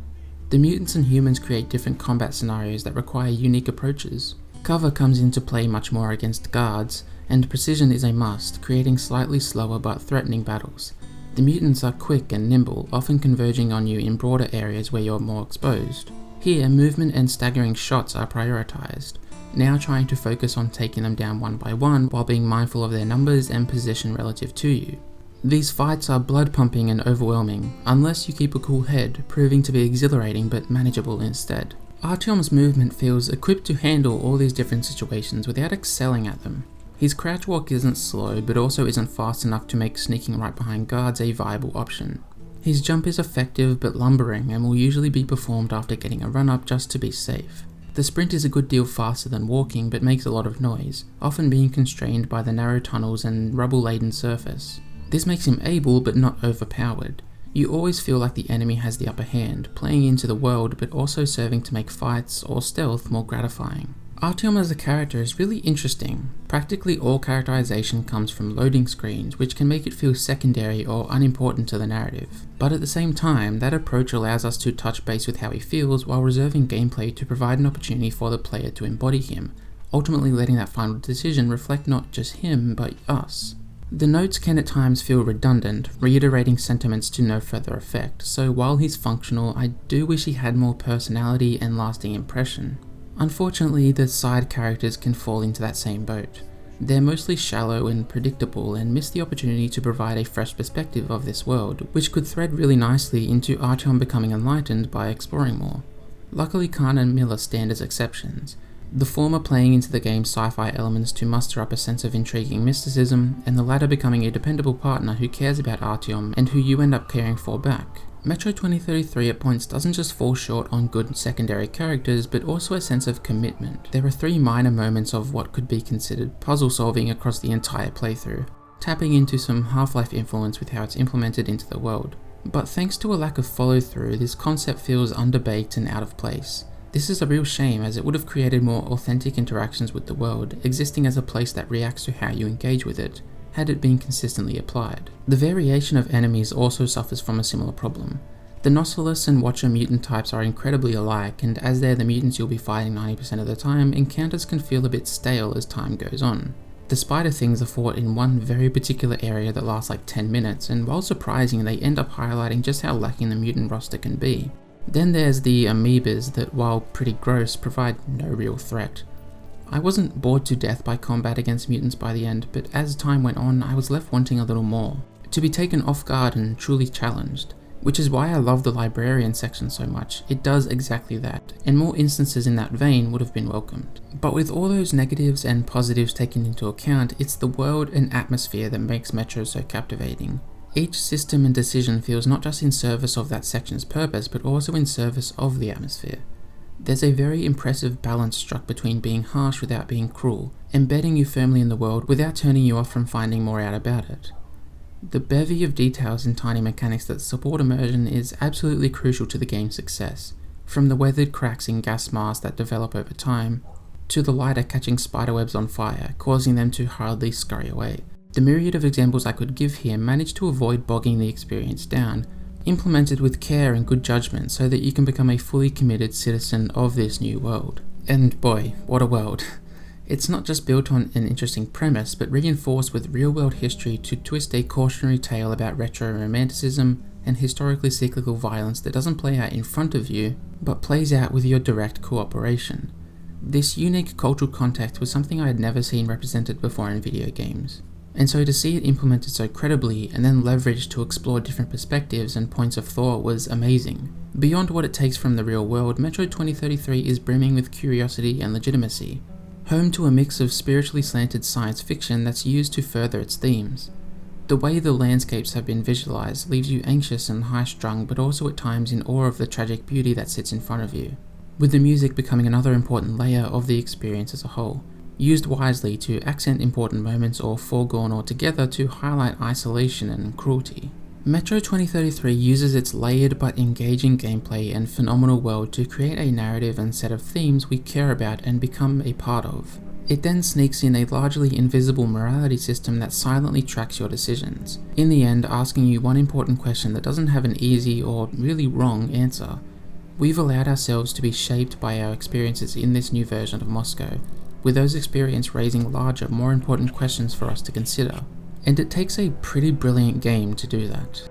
The mutants and humans create different combat scenarios that require unique approaches. Cover comes into play much more against guards, and precision is a must, creating slightly slower but threatening battles. The mutants are quick and nimble, often converging on you in broader areas where you're more exposed. Here, movement and staggering shots are prioritized, now trying to focus on taking them down one by one while being mindful of their numbers and position relative to you. These fights are blood pumping and overwhelming, unless you keep a cool head, proving to be exhilarating but manageable instead. Artyom's movement feels equipped to handle all these different situations without excelling at them. His crouch walk isn't slow, but also isn't fast enough to make sneaking right behind guards a viable option. His jump is effective but lumbering and will usually be performed after getting a run up just to be safe. The sprint is a good deal faster than walking but makes a lot of noise, often being constrained by the narrow tunnels and rubble-laden surface. This makes him able but not overpowered. You always feel like the enemy has the upper hand, playing into the world but also serving to make fights or stealth more gratifying. Artyom as a character is really interesting. Practically all characterization comes from loading screens, which can make it feel secondary or unimportant to the narrative. But at the same time, that approach allows us to touch base with how he feels while reserving gameplay to provide an opportunity for the player to embody him, ultimately letting that final decision reflect not just him, but us. The notes can at times feel redundant, reiterating sentiments to no further effect, so while he's functional, I do wish he had more personality and lasting impression. Unfortunately, the side characters can fall into that same boat. They're mostly shallow and predictable and miss the opportunity to provide a fresh perspective of this world, which could thread really nicely into Artyom becoming enlightened by exploring more. Luckily, Khan and Miller stand as exceptions, the former playing into the game's sci-fi elements to muster up a sense of intriguing mysticism, and the latter becoming a dependable partner who cares about Artyom and who you end up caring for back. Metro 2033 at points doesn't just fall short on good secondary characters, but also a sense of commitment. There are 3 minor moments of what could be considered puzzle solving across the entire playthrough, tapping into some Half-Life influence with how it's implemented into the world. But thanks to a lack of follow through, this concept feels underbaked and out of place. This is a real shame, as it would have created more authentic interactions with the world, existing as a place that reacts to how you engage with it, had it been consistently applied. The variation of enemies also suffers from a similar problem. The Nautilus and Watcher mutant types are incredibly alike, and as they're the mutants you'll be fighting 90% of the time, encounters can feel a bit stale as time goes on. The spider things are fought in one very particular area that lasts like 10 minutes, and while surprising, they end up highlighting just how lacking the mutant roster can be. Then there's the amoebas that, while pretty gross, provide no real threat. I wasn't bored to death by combat against mutants by the end, but as time went on, I was left wanting a little more, to be taken off guard and truly challenged, which is why I love the librarian section so much. It does exactly that, and more instances in that vein would have been welcomed. But with all those negatives and positives taken into account, it's the world and atmosphere that makes Metro so captivating. Each system and decision feels not just in service of that section's purpose, but also in service of the atmosphere. There's a very impressive balance struck between being harsh without being cruel, embedding you firmly in the world without turning you off from finding more out about it. The bevy of details and tiny mechanics that support immersion is absolutely crucial to the game's success, from the weathered cracks in gas masks that develop over time, to the lighter catching spiderwebs on fire, causing them to hurriedly scurry away. The myriad of examples I could give here manage to avoid bogging the experience down, implemented with care and good judgment so that you can become a fully committed citizen of this new world. And boy, what a world. It's not just built on an interesting premise, but reinforced with real-world history to twist a cautionary tale about retro romanticism and historically cyclical violence that doesn't play out in front of you, but plays out with your direct cooperation. This unique cultural context was something I had never seen represented before in video games. And so to see it implemented so credibly and then leveraged to explore different perspectives and points of thought was amazing. Beyond what it takes from the real world, Metro 2033 is brimming with curiosity and legitimacy, home to a mix of spiritually slanted science fiction that's used to further its themes. The way the landscapes have been visualized leaves you anxious and high-strung, but also at times in awe of the tragic beauty that sits in front of you, with the music becoming another important layer of the experience as a whole, used wisely to accent important moments or foregone altogether to highlight isolation and cruelty. Metro 2033 uses its layered but engaging gameplay and phenomenal world to create a narrative and set of themes we care about and become a part of. It then sneaks in a largely invisible morality system that silently tracks your decisions, in the end asking you one important question that doesn't have an easy or really wrong answer. We've allowed ourselves to be shaped by our experiences in this new version of Moscow, with those experiences raising larger, more important questions for us to consider. And it takes a pretty brilliant game to do that.